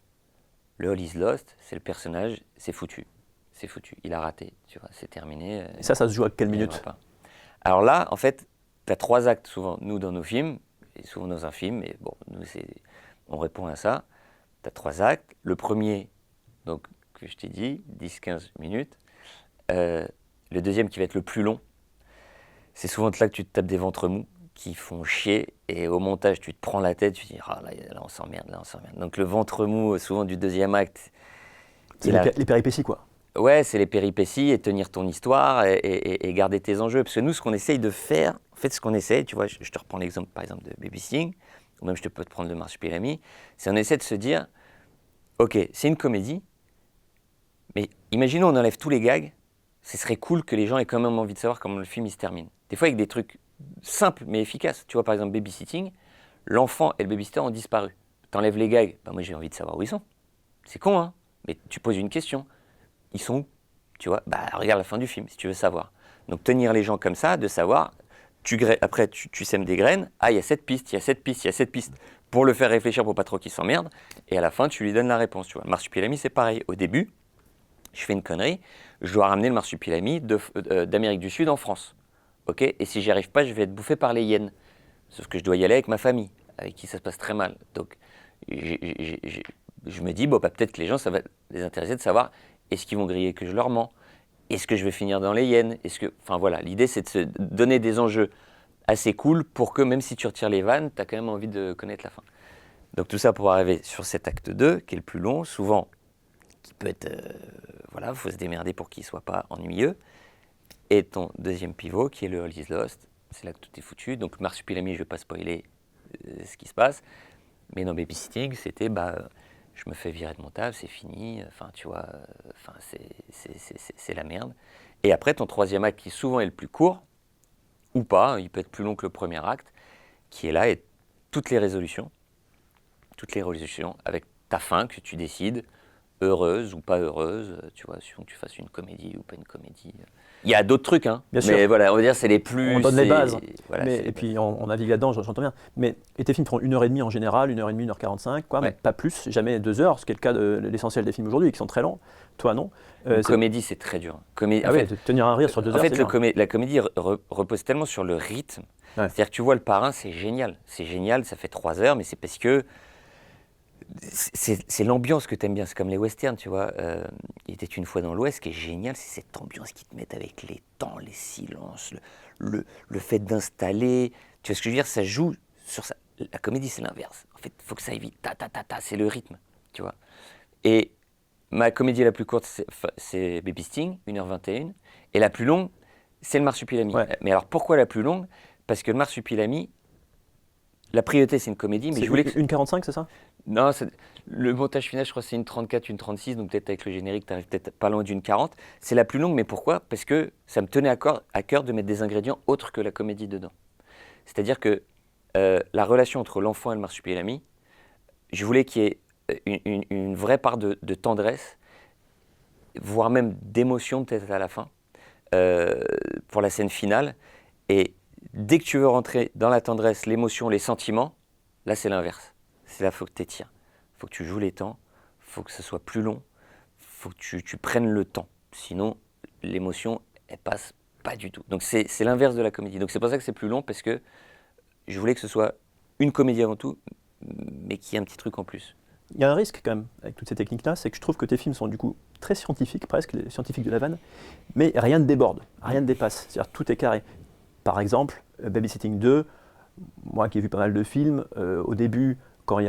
All is Lost, c'est le personnage, c'est foutu. C'est foutu. Il a raté, tu vois, c'est terminé. Et ça se joue à quelle il minute ? viendra pas. Alors là, en fait, tu as 3 actes souvent, nous, dans nos films, et souvent dans un film, et bon, nous, on répond à ça. Tu as 3 actes. Le premier, donc, que je t'ai dit, 10-15 minutes. Le deuxième qui va être le plus long, c'est souvent là que tu te tapes des ventres mous qui font chier, et au montage, tu te prends la tête, tu te dis, ah là on s'emmerde, là on s'emmerde. Donc le ventre mou, souvent du deuxième acte. C'est les péripéties, quoi. Ouais, c'est les péripéties et tenir ton histoire et garder tes enjeux. Parce que nous, ce qu'on essaye de faire, en fait, ce qu'on essaye, tu vois, je te reprends l'exemple, par exemple, de Baby Sting, ou même je peux te prendre le Marsupilami, c'est on essaie de se dire, ok, c'est une comédie, mais imaginons on enlève tous les gags, ce serait cool que les gens aient quand même envie de savoir comment le film il se termine. Des fois avec des trucs simples mais efficaces. Tu vois par exemple Babysitting, l'enfant et le babysitter ont disparu. T'enlèves les gags, bah moi j'ai envie de savoir où ils sont. C'est con hein, mais tu poses une question. Ils sont où ? Tu vois, bah regarde la fin du film si tu veux savoir. Donc tenir les gens comme ça, de savoir, après tu sèmes des graines, ah il y a cette piste, il y a cette piste, il y a cette piste, pour le faire réfléchir pour pas trop qu'il s'emmerde, et à la fin tu lui donnes la réponse. Tu vois, Marsupilami c'est pareil, au début, je fais une connerie, je dois ramener le Marsupilami d'Amérique du Sud en France. Ok, et si j'y arrive pas, je vais être bouffé par les hyènes. Sauf que je dois y aller avec ma famille, avec qui ça se passe très mal. Donc, je me dis, bon, bah, peut-être que les gens, ça va les intéresser de savoir, est-ce qu'ils vont griller que je leur mens ? Est-ce que je vais finir dans les hyènes ? Enfin voilà, l'idée c'est de se donner des enjeux assez cool pour que même si tu retires les vannes, tu as quand même envie de connaître la fin. Donc tout ça pour arriver sur cet acte 2, qui est le plus long, souvent, qui peut être, voilà, il faut se démerder pour qu'il ne soit pas ennuyeux. Et ton deuxième pivot, qui est le All is Lost, c'est là que tout est foutu. Donc Marsupilami, je ne vais pas spoiler ce qui se passe. Mais dans Babysitting, c'était, je me fais virer de mon taf, c'est fini. Enfin, tu vois, c'est la merde. Et après, ton troisième acte, qui souvent est le plus court, ou pas, il peut être plus long que le premier acte, qui est là, et toutes les résolutions avec ta fin que tu décides, heureuse ou pas heureuse, tu vois, si tu fasses une comédie ou pas une comédie. Il y a d'autres trucs, hein. Bien Mais sûr. voilà, on va dire c'est les plus. On donne les bases. Voilà, Et puis on navigue là-dedans, j'entends bien. Mais et tes films font 1h30 en général, 1h30, 1h45, quoi, Ouais. mais pas plus, jamais 2 heures, ce qui est le cas de l'essentiel des films aujourd'hui, qui sont très longs. Toi, non. Comédie, c'est très dur. Ah ouais, tenir un rire sur 2 heures. En fait, c'est dur. la comédie repose tellement sur le rythme. Ouais. C'est-à-dire que tu vois Le Parrain, c'est génial. C'est génial, ça fait 3 heures, mais c'est parce que c'est l'ambiance que tu aimes bien. C'est comme les westerns, tu vois. Il était une fois dans l'Ouest, ce qui est génial, c'est cette ambiance qu'ils te mettent avec les temps, les silences, le fait d'installer. Tu vois ce que je veux dire ? Ça joue sur ça. La comédie, c'est l'inverse. En fait, il faut que ça aille vite. Ta, ta, ta, ta, c'est le rythme, tu vois. Et ma comédie la plus courte, c'est Baby Sting, 1h21. Et la plus longue, c'est le Marsupilami. Ouais. Mais alors, pourquoi la plus longue? Parce que le Marsupilami, la priorité, c'est une comédie, mais C'est je voulais que... 1,45, c'est ça? Non, le montage final, je crois que c'est une 34, une 36, donc peut-être avec le générique, tu arrives peut-être pas loin d'une 40. C'est la plus longue, mais pourquoi? Parce que ça me tenait à cœur de mettre des ingrédients autres que la comédie dedans. C'est-à-dire que la relation entre l'enfant et le Marsupilami, je voulais qu'il y ait une vraie part de tendresse, voire même d'émotion peut-être à la fin, pour la scène finale. Et dès que tu veux rentrer dans la tendresse, l'émotion, les sentiments, là c'est l'inverse. C'est là qu'il faut que tu étires. Il faut que tu joues les temps, il faut que ce soit plus long, il faut que tu prennes le temps. Sinon, l'émotion, elle passe pas du tout. Donc c'est l'inverse de la comédie. Donc c'est pour ça que c'est plus long, parce que je voulais que ce soit une comédie avant tout, mais qu'il y ait un petit truc en plus. Il y a un risque quand même avec toutes ces techniques-là, c'est que je trouve que tes films sont du coup très scientifiques, presque les scientifiques de la vanne, mais rien ne déborde, rien ne dépasse, c'est-à-dire tout est carré. Par exemple, Babysitting 2, moi qui ai vu pas mal de films, au début, quand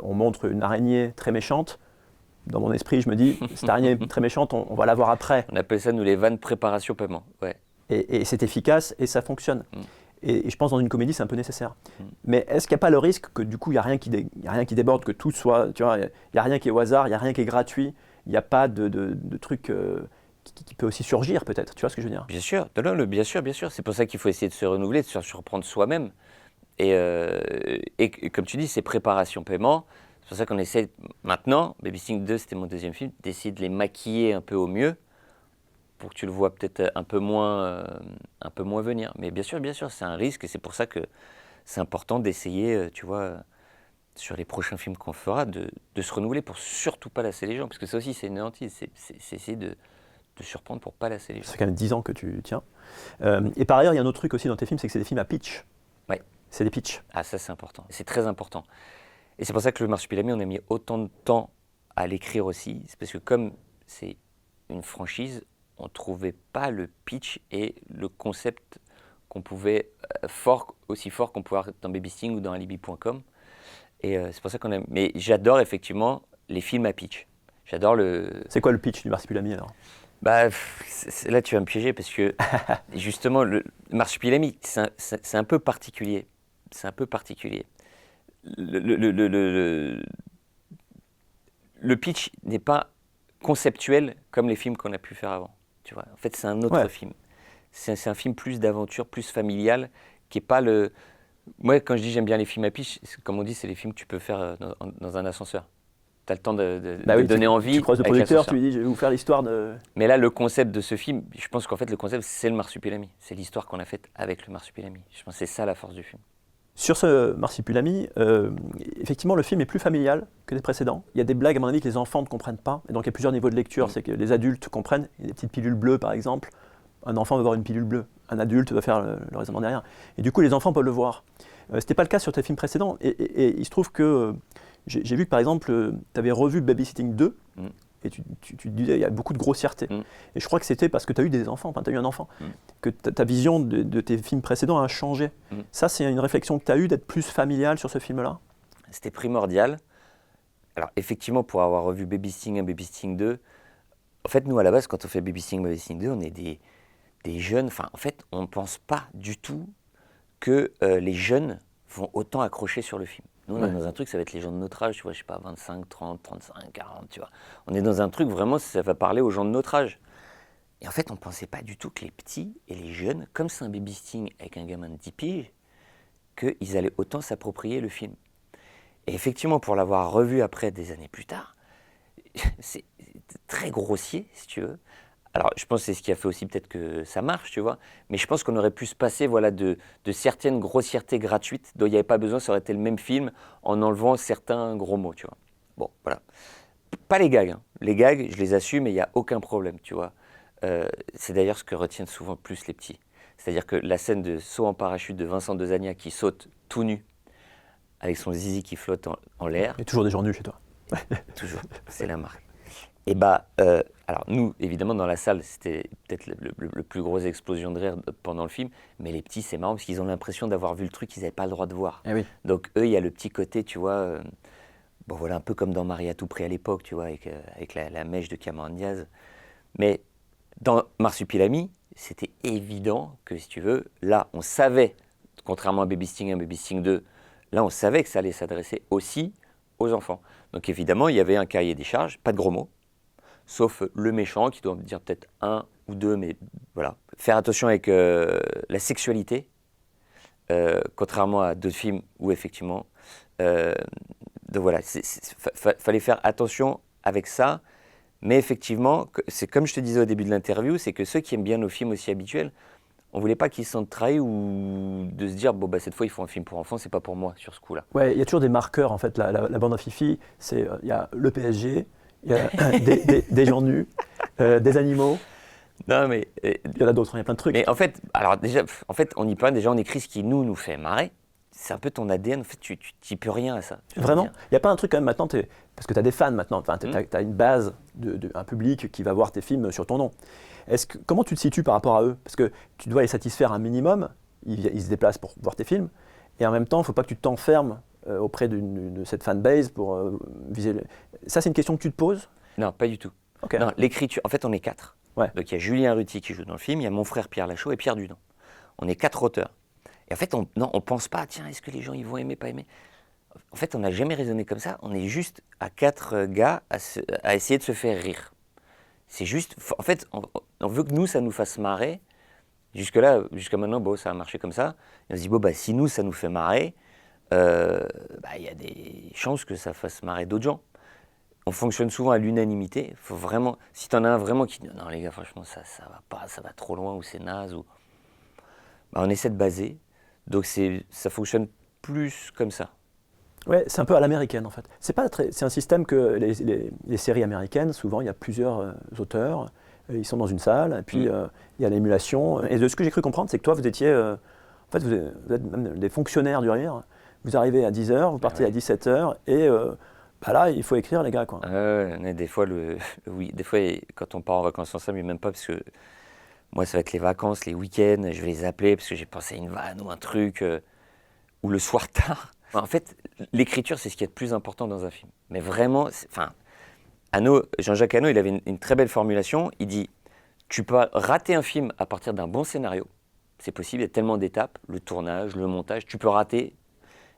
on montre une araignée très méchante, dans mon esprit, je me dis, cette araignée très méchante, on va la voir après. On appelle ça, nous, les vannes préparation paiement. Ouais. Et c'est efficace et ça fonctionne. Et je pense dans une comédie, c'est un peu nécessaire. Mm. Mais est-ce qu'il n'y a pas le risque que du coup, il n'y a rien qui déborde, que tout soit, tu vois, il n'y a rien qui est au hasard, il n'y a rien qui est gratuit, il n'y a pas de truc qui peut aussi surgir peut-être, tu vois ce que je veux dire? Bien sûr, bien sûr, bien sûr. C'est pour ça qu'il faut essayer de se renouveler, de se surprendre soi-même. Et comme tu dis, c'est préparation paiement. C'est pour ça qu'on essaie maintenant, Baby Sting 2, c'était mon deuxième film, d'essayer de les maquiller un peu au mieux, pour que tu le vois peut-être un peu moins venir. Mais bien sûr, c'est un risque, et c'est pour ça que c'est important d'essayer, tu vois, sur les prochains films qu'on fera, de se renouveler pour surtout pas lasser les gens, parce que ça aussi, c'est une hantise, c'est essayer de surprendre pour pas lasser les gens. Ça fait quand même 10 ans que tu tiens. Et par ailleurs, il y a un autre truc aussi dans tes films, c'est que c'est des films à pitch. Ouais. C'est des pitchs. Ah, ça, c'est important. C'est très important. Et c'est pour ça que le Marsupilami, on a mis autant de temps à l'écrire aussi. C'est parce que comme c'est une franchise, on ne trouvait pas le pitch et le concept qu'on pouvait aussi fort qu'on pouvait avoir dans Baby Sting ou dans Alibi.com. Et c'est pour ça qu'on a... Mais j'adore effectivement les films à pitch. J'adore le... C'est quoi le pitch du Marsupilami alors? Bah, là, tu vas me piéger parce que justement, le Marsupilami, c'est un peu particulier. C'est un peu particulier. Le pitch n'est pas conceptuel comme les films qu'on a pu faire avant. Tu vois, en fait, c'est un autre film. C'est un film plus d'aventure, plus familial, qui est pas le... Moi, quand je dis j'aime bien les films à pitch, comme on dit, c'est les films que tu peux faire dans un ascenseur. Tu as le temps de donner envie. Tu croises le producteur, tu lui dis je vais vous faire l'histoire de... Mais là, le concept de ce film, je pense qu'en fait, le concept, c'est le Marsupilami. C'est l'histoire qu'on a faite avec le Marsupilami. Je pense que c'est ça la force du film. Sur ce Marsupilami, effectivement, le film est plus familial que les précédents. Il y a des blagues, à mon avis, que les enfants ne comprennent pas. Et donc, il y a plusieurs niveaux de lecture. C'est que les adultes comprennent. Il y a des petites pilules bleues, par exemple. Un enfant va voir une pilule bleue. Un adulte va faire le raisonnement derrière. Et du coup, les enfants peuvent le voir. Ce n'était pas le cas sur tes films précédents. Et il se trouve que j'ai vu que, par exemple, tu avais revu Babysitting 2. Et tu te disais, il y a beaucoup de grossièreté. Et je crois que c'était parce que tu as eu des enfants, tu as eu un enfant, que ta vision de tes films précédents a changé. Ça, c'est une réflexion que tu as eue d'être plus familial sur ce film-là? C'était primordial. Alors, effectivement, pour avoir revu Baby Sting 1, Baby Sting 2, en fait, nous, à la base, quand on fait Baby Sting 2, on est des jeunes. Enfin, en fait, on ne pense pas du tout que les jeunes vont autant accrocher sur le film. Nous, on est dans un truc, ça va être les gens de notre âge, tu vois, je sais pas, 25, 30, 35, 40, tu vois. On est dans un truc, vraiment, ça va parler aux gens de notre âge. Et en fait, on ne pensait pas du tout que les petits et les jeunes, comme c'est un Baby Sting avec un gamin de 10 piges, qu'ils allaient autant s'approprier le film. Et effectivement, pour l'avoir revu après, des années plus tard, c'est très grossier, si tu veux. Alors, je pense que c'est ce qui a fait aussi peut-être que ça marche, tu vois. Mais je pense qu'on aurait pu se passer de certaines grossièretés gratuites dont il n'y avait pas besoin. Ça aurait été le même film en enlevant certains gros mots, tu vois. Bon, voilà. Pas les gags. Hein. Les gags, je les assume et il n'y a aucun problème, tu vois. C'est d'ailleurs ce que retiennent souvent plus les petits. C'est-à-dire que la scène de saut en parachute de Vincent Dezania qui saute tout nu avec son zizi qui flotte en l'air. Il y a toujours des gens nus chez toi. Toujours, c'est la marque. Et alors nous, évidemment, dans la salle, c'était peut-être le plus grosse explosion de rire pendant le film, mais les petits, c'est marrant parce qu'ils ont l'impression d'avoir vu le truc qu'ils n'avaient pas le droit de voir. Eh oui. Donc eux, il y a le petit côté, tu vois, bon voilà, un peu comme dans Marie à tout prix à l'époque, tu vois, avec la mèche de Cameron Diaz. Mais dans Marsupilami, c'était évident que, si tu veux, là, on savait, contrairement à Baby Sting 1, Baby Sting 2, là, on savait que ça allait s'adresser aussi aux enfants. Donc évidemment, il y avait un cahier des charges, pas de gros mots, sauf le méchant qui doit dire peut-être un ou deux, mais voilà. Faire attention avec la sexualité, contrairement à d'autres films où effectivement... donc voilà, fallait faire attention avec ça. Mais effectivement, c'est comme je te disais au début de l'interview, c'est que ceux qui aiment bien nos films aussi habituels, on ne voulait pas qu'ils se sentent trahis ou de se dire, bon, bah, cette fois, ils font un film pour enfants, c'est pas pour moi sur ce coup-là. Ouais, il y a toujours des marqueurs, en fait. La bande à Fifi, il y a le PSG, il y a des gens nus, des animaux. Non, mais... il y en a d'autres, il y a plein de trucs. Mais en fait, alors déjà, on y parle, déjà, on écrit ce qui nous fait marrer. C'est un peu ton ADN, en fait, tu n'y peux rien à ça. Vraiment? Il n'y a pas un truc quand même maintenant, parce que tu as des fans maintenant, tu as une base, un public qui va voir tes films sur ton nom. Comment tu te situes par rapport à eux? Parce que tu dois les satisfaire un minimum, ils se déplacent pour voir tes films, et en même temps, il ne faut pas que tu t'enfermes auprès de cette fanbase pour viser... Ça, c'est une question que tu te poses? Non, pas du tout. Okay. Non, l'écriture, en fait, on est 4. Ouais. Donc il y a Julien Ruti qui joue dans le film, il y a mon frère Pierre Lachaud et Pierre Dudon. On est 4 auteurs. Et en fait, on pense pas, tiens, est-ce que les gens ils vont aimer, pas aimer? En fait, on n'a jamais raisonné comme ça. On est juste à 4 gars à essayer de se faire rire. C'est juste, en fait, on veut que nous, ça nous fasse marrer. Jusqu'à maintenant, bon, ça a marché comme ça. Et on se dit, bon, bah, si nous, ça nous fait marrer, y a des chances que ça fasse marrer d'autres gens. On fonctionne souvent à l'unanimité. Faut vraiment, si tu en as un vraiment qui dit, non, les gars, franchement, ça va pas, ça va trop loin, ou c'est naze, ou... Bah, on essaie de baser. Donc ça fonctionne plus comme ça. Ouais, c'est un peu à l'américaine en fait. C'est un système que les séries américaines, souvent il y a plusieurs auteurs, ils sont dans une salle, et puis il y a l'émulation. Et de ce que j'ai cru comprendre, c'est que toi vous étiez, en fait vous êtes même des fonctionnaires du rire. Vous arrivez à 10h, vous partez à 17h, et là il faut écrire les gars quoi. Des fois, des fois quand on part en vacances ensemble, même pas parce que moi ça va être les vacances, les week-ends, je vais les appeler parce que j'ai pensé à une vanne ou un truc, ou le soir tard. En fait, l'écriture, c'est ce qui est le plus important dans un film. Mais vraiment, Jean-Jacques Hano, il avait une très belle formulation. Il dit, tu peux rater un film à partir d'un bon scénario. C'est possible, il y a tellement d'étapes, le tournage, le montage. Tu peux rater,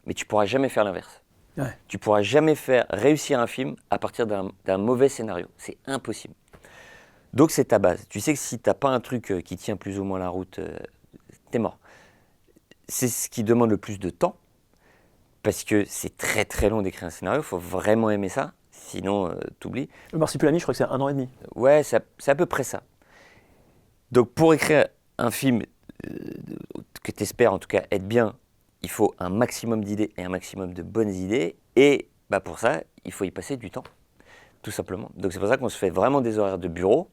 mais tu ne pourras jamais faire l'inverse. Ouais. Tu ne pourras jamais faire réussir un film à partir d'un mauvais scénario. C'est impossible. Donc c'est ta base. Tu sais que si tu n'as pas un truc qui tient plus ou moins la route, t'es mort. C'est ce qui demande le plus de temps. Parce que c'est très très long d'écrire un scénario, il faut vraiment aimer ça, sinon t'oublies. Le Marsupilami, je crois que c'est 1 an et demi. Ouais, c'est à peu près ça. Donc pour écrire un film que tu espères en tout cas être bien, il faut un maximum d'idées et un maximum de bonnes idées. Et pour ça, il faut y passer du temps, tout simplement. Donc c'est pour ça qu'on se fait vraiment des horaires de bureau.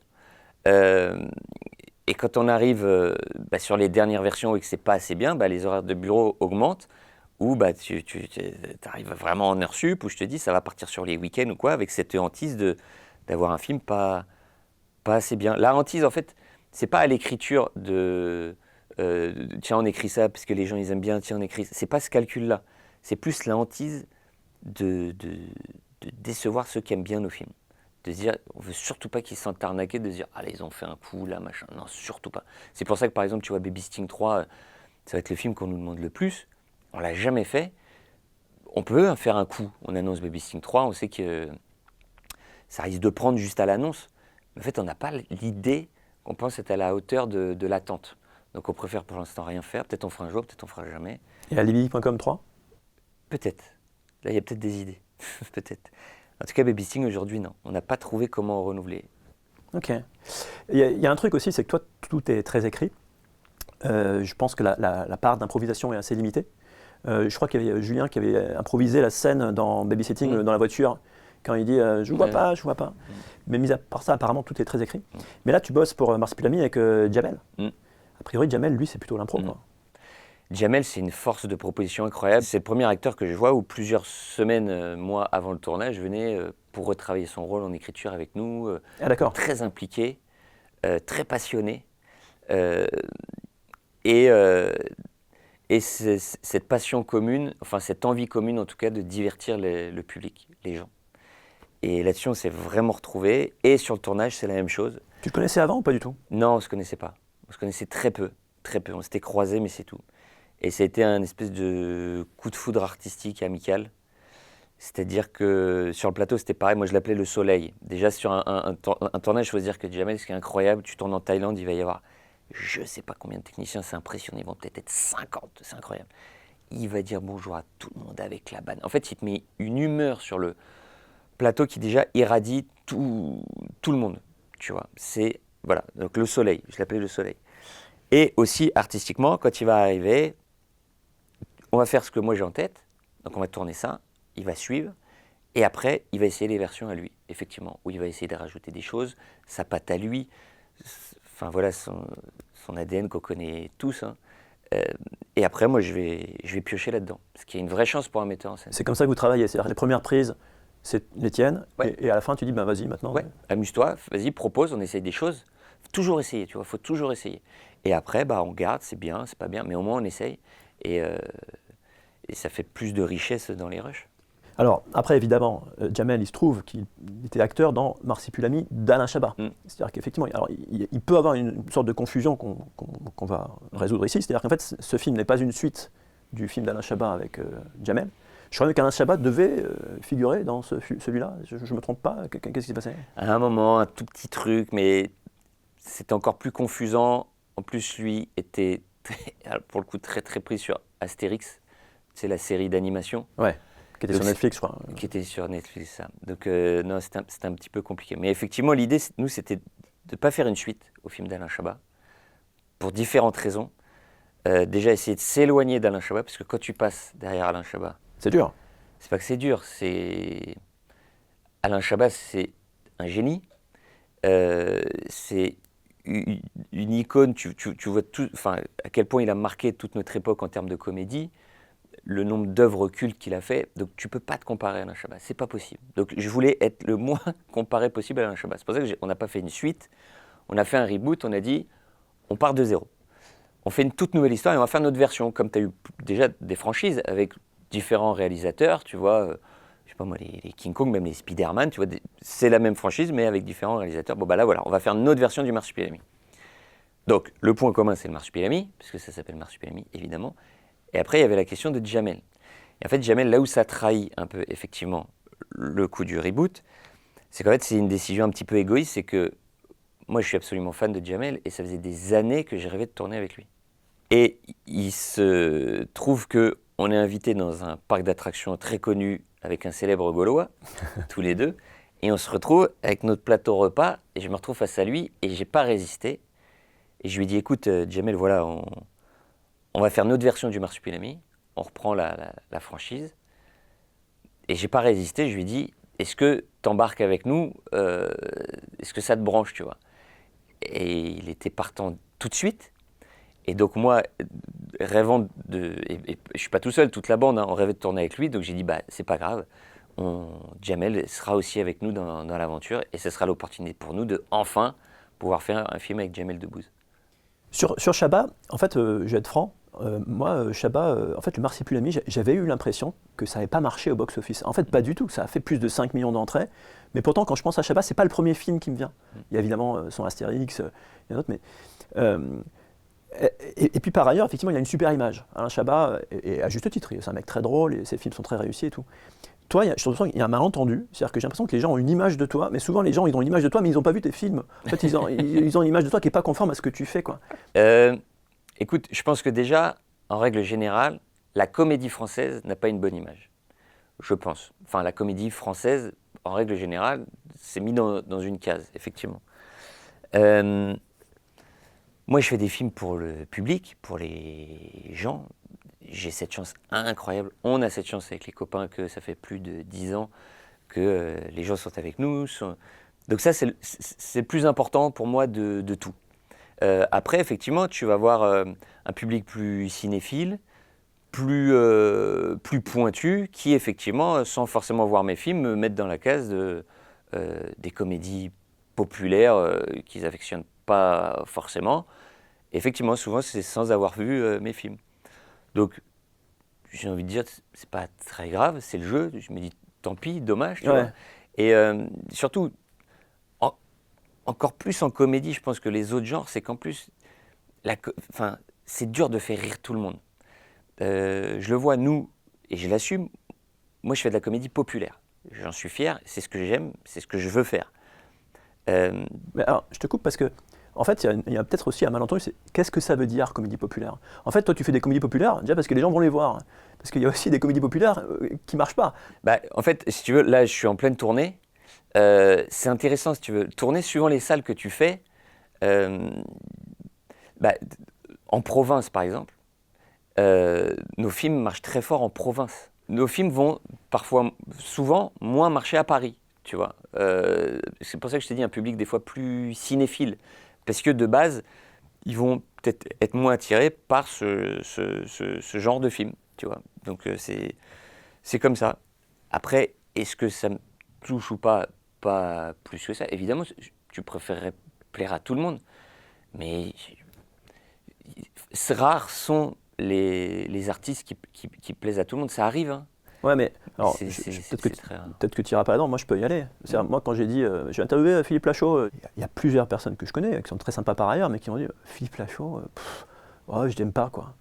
Et quand on arrive sur les dernières versions et que c'est pas assez bien, les horaires de bureau augmentent. Ou tu arrives vraiment en heure sup, où je te dis ça va partir sur les week-ends ou quoi, avec cette hantise d'avoir un film pas assez bien. La hantise, en fait, c'est pas à l'écriture tiens, on écrit ça parce que les gens ils aiment bien, tiens, on écrit ça. C'est pas ce calcul-là. C'est plus la hantise de décevoir ceux qui aiment bien nos films. De se dire, on veut surtout pas qu'ils se sentent arnaqués, de se dire, allez, ils ont fait un coup, là, machin. Non, surtout pas. C'est pour ça que, par exemple, tu vois, Baby Sting 3, ça va être le film qu'on nous demande le plus. On ne l'a jamais fait. On peut faire un coup. On annonce Baby Sting 3, on sait que ça risque de prendre juste à l'annonce. Mais en fait, on n'a pas l'idée qu'on pense être à la hauteur de l'attente. Donc on préfère pour l'instant rien faire. Peut-être on fera un jour, peut-être on fera jamais. Et Alibi.com 3? Peut-être. Là, il y a peut-être des idées. Peut-être. En tout cas, Baby Sting, aujourd'hui, non. On n'a pas trouvé comment renouveler. Ok. Il y a un truc aussi, c'est que toi, tout est très écrit. Je pense que la part d'improvisation est assez limitée. Je crois qu'il y avait Julien qui avait improvisé la scène dans Babysitting dans la voiture, quand il dit je vois pas. Mais mis à part ça, apparemment tout est très écrit. Mais là tu bosses pour Marsupilami avec Jamel. A priori Jamel, lui, c'est plutôt l'impro. Quoi. Jamel, c'est une force de proposition incroyable. C'est le premier acteur que je vois où plusieurs semaines, mois avant le tournage, venait pour retravailler son rôle en écriture avec nous. Très impliqué, très passionné. Et cette passion commune, enfin cette envie commune en tout cas de divertir le public. les gens. Et là-dessus, on s'est vraiment retrouvés. Et sur le tournage, c'est la même chose. Tu te connaissais avant ou pas du tout? Non, on ne se connaissait pas. On se connaissait très peu. On s'était croisés, mais c'est tout. Et ça a été un espèce de coup de foudre artistique et amical. C'est-à-dire que sur le plateau, c'était pareil. Moi, je l'appelais le soleil. Déjà, sur un tournage, il faut se dire que Jamel, ce qui est incroyable, tu tournes en Thaïlande, il va y avoir je ne sais pas combien de techniciens, c'est impressionnant. Ils vont peut-être être 50, c'est incroyable. Il va dire bonjour à tout le monde avec la banne. En fait, il te met une humeur sur le plateau qui déjà irradie tout le monde. Tu vois, c'est, voilà, donc le soleil, je l'appelais le soleil. Et aussi, artistiquement, quand il va arriver, on va faire ce que moi j'ai en tête. Donc on va tourner ça, il va suivre. Et après, il va essayer les versions à lui, effectivement, où il va essayer de rajouter des choses, sa patte à lui, enfin voilà, son ADN qu'on connaît tous. Hein. Et après, moi, je vais piocher là-dedans, ce qui est une vraie chance pour un metteur en scène. C'est comme ça que vous travaillez, c'est-à-dire les premières prises, c'est les tiennes, Ouais. et à la fin, tu dis, ben vas-y, maintenant. Ouais, amuse-toi, vas-y, propose, on essaye des choses. Faut toujours essayer, tu vois, faut toujours essayer. Et après, bah, on garde, c'est bien, c'est pas bien, mais au moins on essaye. Et ça fait plus de richesse dans les rushs. Alors, après, évidemment, Jamel, il se trouve qu'il était acteur dans Marsipulami d'Alain Chabat. C'est-à-dire qu'effectivement, alors, il peut avoir une sorte de confusion qu'on va résoudre ici. C'est-à-dire qu'en fait, ce film n'est pas une suite du film d'Alain Chabat avec Jamel. Je crois même qu'Alain Chabat devait figurer dans celui-là. Je ne me trompe pas. Qu'est-ce qui s'est passé? À un moment, un tout petit truc, mais c'était encore plus confusant. En plus, lui était, pour le coup, très très pris sur Astérix. C'est la série d'animation. Ouais. Qui était Donc, sur Netflix, je crois. Qui était sur Netflix, ça. Donc, non, c'était un petit peu compliqué. Mais effectivement, l'idée, nous, c'était de ne pas faire une suite au film d'Alain Chabat, pour différentes raisons. Déjà, essayer de s'éloigner d'Alain Chabat, parce que quand tu passes derrière Alain Chabat, c'est dur. C'est pas que c'est dur, c'est... Alain Chabat, c'est un génie. C'est une icône, tu vois tout, enfin, à quel point il a marqué toute notre époque en termes de comédie. Le nombre d'œuvres cultes qu'il a fait, donc tu peux pas te comparer à Alain Chabat, c'est pas possible. Donc je voulais être le moins comparé possible à Alain Chabat. C'est pour ça qu'on n'a pas fait une suite, on a fait un reboot, on a dit on part de zéro. On fait une toute nouvelle histoire et on va faire notre version, comme tu as eu déjà des franchises avec différents réalisateurs, tu vois, je sais pas moi, les King Kong, même les Spider-Man, tu vois, c'est la même franchise mais avec différents réalisateurs. Bon bah là voilà, on va faire notre version du Marsupilami. Donc le point commun c'est le Marsupilami, puisque ça s'appelle Marsupilami évidemment. Et après, il y avait la question de Jamel. Et en fait, Jamel, là où ça trahit un peu, effectivement, le coup du reboot, c'est qu'en fait, c'est une décision un petit peu égoïste, c'est que moi, je suis absolument fan de Jamel, et ça faisait des années que j'ai rêvé de tourner avec lui. Et il se trouve qu'on est invité dans un parc d'attractions très connu, avec un célèbre Gaulois, tous les deux, et on se retrouve avec notre plateau repas, et je me retrouve face à lui, et j'ai pas résisté. Et je lui ai dit, écoute, Jamel, voilà, on va faire notre version du Marsupilami, on reprend la franchise. Et j'ai pas résisté, je lui ai dit, est-ce que t'embarques avec nous, est-ce que ça te branche, tu vois? Et il était partant tout de suite. Et donc moi, rêvant et je suis pas tout seul, toute la bande, hein, on rêvait de tourner avec lui, donc j'ai dit, bah c'est pas grave, Jamel sera aussi avec nous dans l'aventure, et ce sera l'opportunité pour nous de enfin pouvoir faire un film avec Jamel Debbouze. Sur Chabat, en fait, je vais être franc, moi, Chabat, en fait, le Marsipulami, j'avais eu l'impression que ça n'avait pas marché au box-office. En fait, pas du tout, ça a fait plus de 5 millions d'entrées, mais pourtant, quand je pense à Chabat, c'est pas le premier film qui me vient. Il y a évidemment son Astérix, il y en a d'autres, mais... Et puis par ailleurs, effectivement, il a une super image. Alain Chabat, et à juste titre, c'est un mec très drôle, et ses films sont très réussis et tout. Toi, je trouve qu'il y a un malentendu, c'est-à-dire que j'ai l'impression que les gens ont une image de toi, mais souvent les gens ils ont une image de toi, mais ils n'ont pas vu tes films. En fait, ils ont une image de toi qui n'est pas conforme à ce que tu fais, quoi. Écoute, je pense que déjà, en règle générale, la comédie française n'a pas une bonne image. Je pense. Enfin, la comédie française, en règle générale, c'est mis dans une case, effectivement. Moi, je fais des films pour le public, pour les gens. J'ai cette chance incroyable. On a cette chance avec les copains que ça fait plus de 10 ans que les gens sont avec nous. Donc ça, c'est le plus important pour moi de tout. Après, effectivement, tu vas voir un public plus cinéphile, plus pointu, qui, effectivement, sans forcément voir mes films, me mettent dans la case des comédies populaires qu'ils n'affectionnent pas forcément. Effectivement, souvent, c'est sans avoir vu mes films. Donc, j'ai envie de dire, c'est pas très grave, c'est le jeu. Je me dis, tant pis, dommage, tu Ouais. vois. Et surtout, encore plus en comédie, je pense que les autres genres, c'est qu'en plus, c'est dur de faire rire tout le monde. Je le vois, nous, et je l'assume, moi je fais de la comédie populaire. J'en suis fier, c'est ce que j'aime, c'est ce que je veux faire. Mais alors, je te coupe parce que, en fait, il y a peut-être aussi un malentendu, c'est qu'est-ce que ça veut dire comédie populaire? En fait, toi, tu fais des comédies populaires déjà parce que les gens vont les voir. Parce qu'il y a aussi des comédies populaires qui marchent pas. En fait, si tu veux, là je suis en pleine tournée. C'est intéressant, si tu veux, tourner suivant les salles que tu fais. En province, par exemple, nos films marchent très fort en province. Nos films vont souvent moins marcher à Paris, tu vois. C'est pour ça que je t'ai dit un public des fois plus cinéphile, parce que de base, ils vont peut-être être moins attirés par ce genre de film, tu vois. Donc c'est comme ça. Après, est-ce que ça me touche ou pas? Pas plus que ça. Évidemment, tu préférerais plaire à tout le monde, mais rares sont les artistes qui plaisent à tout le monde. Ça arrive, hein. Ouais, mais alors, C'est très rare. peut-être que tu n'iras pas là-dedans, moi je peux y aller. C'est-à-dire, moi, quand j'ai dit, j'ai interviewé Philippe Lachaud, il y a plusieurs personnes que je connais, qui sont très sympas par ailleurs, mais qui m'ont dit, Philippe Lachaud, ouais, je t'aime pas, quoi.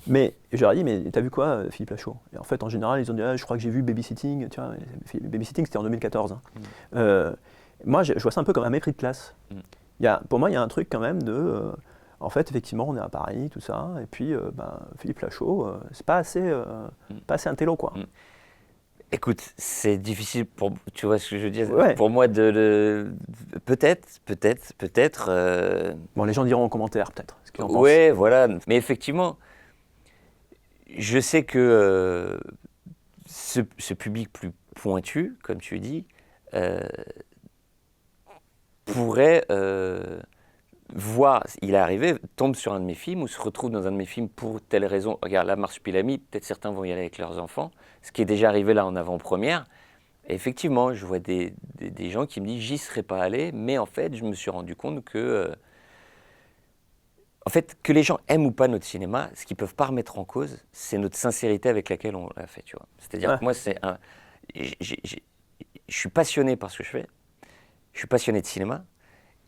Mais je leur ai dit, mais t'as vu quoi, Philippe Lachaud? Et en fait, en général, ils ont dit, je crois que j'ai vu Babysitting, tu vois, Babysitting, c'était en 2014. Hein. Moi, je vois ça un peu comme un mépris de classe. Pour moi, il y a un truc quand même de... en fait, effectivement, on est à Paris, tout ça, et puis Philippe Lachaud, c'est pas assez intello, quoi. Écoute, c'est difficile tu vois ce que je veux dire, Ouais. pour moi peut-être. Bon, les gens diront en commentaire, peut-être, ce qu'ils en pensent. Ouais, voilà. Mais effectivement, je sais que ce public plus pointu, comme tu dis, pourrait voir, il est arrivé, tombe sur un de mes films ou se retrouve dans un de mes films pour telle raison. Regarde, là, Marsupilami, peut-être certains vont y aller avec leurs enfants, ce qui est déjà arrivé là en avant-première. Et effectivement, je vois des gens qui me disent j'y serais pas allé, mais en fait, je me suis rendu compte que, que les gens aiment ou pas notre cinéma, ce qu'ils peuvent pas remettre en cause, c'est notre sincérité avec laquelle on l'a fait, tu vois. C'est-à-dire que moi, je suis passionné par ce que je fais, je suis passionné de cinéma.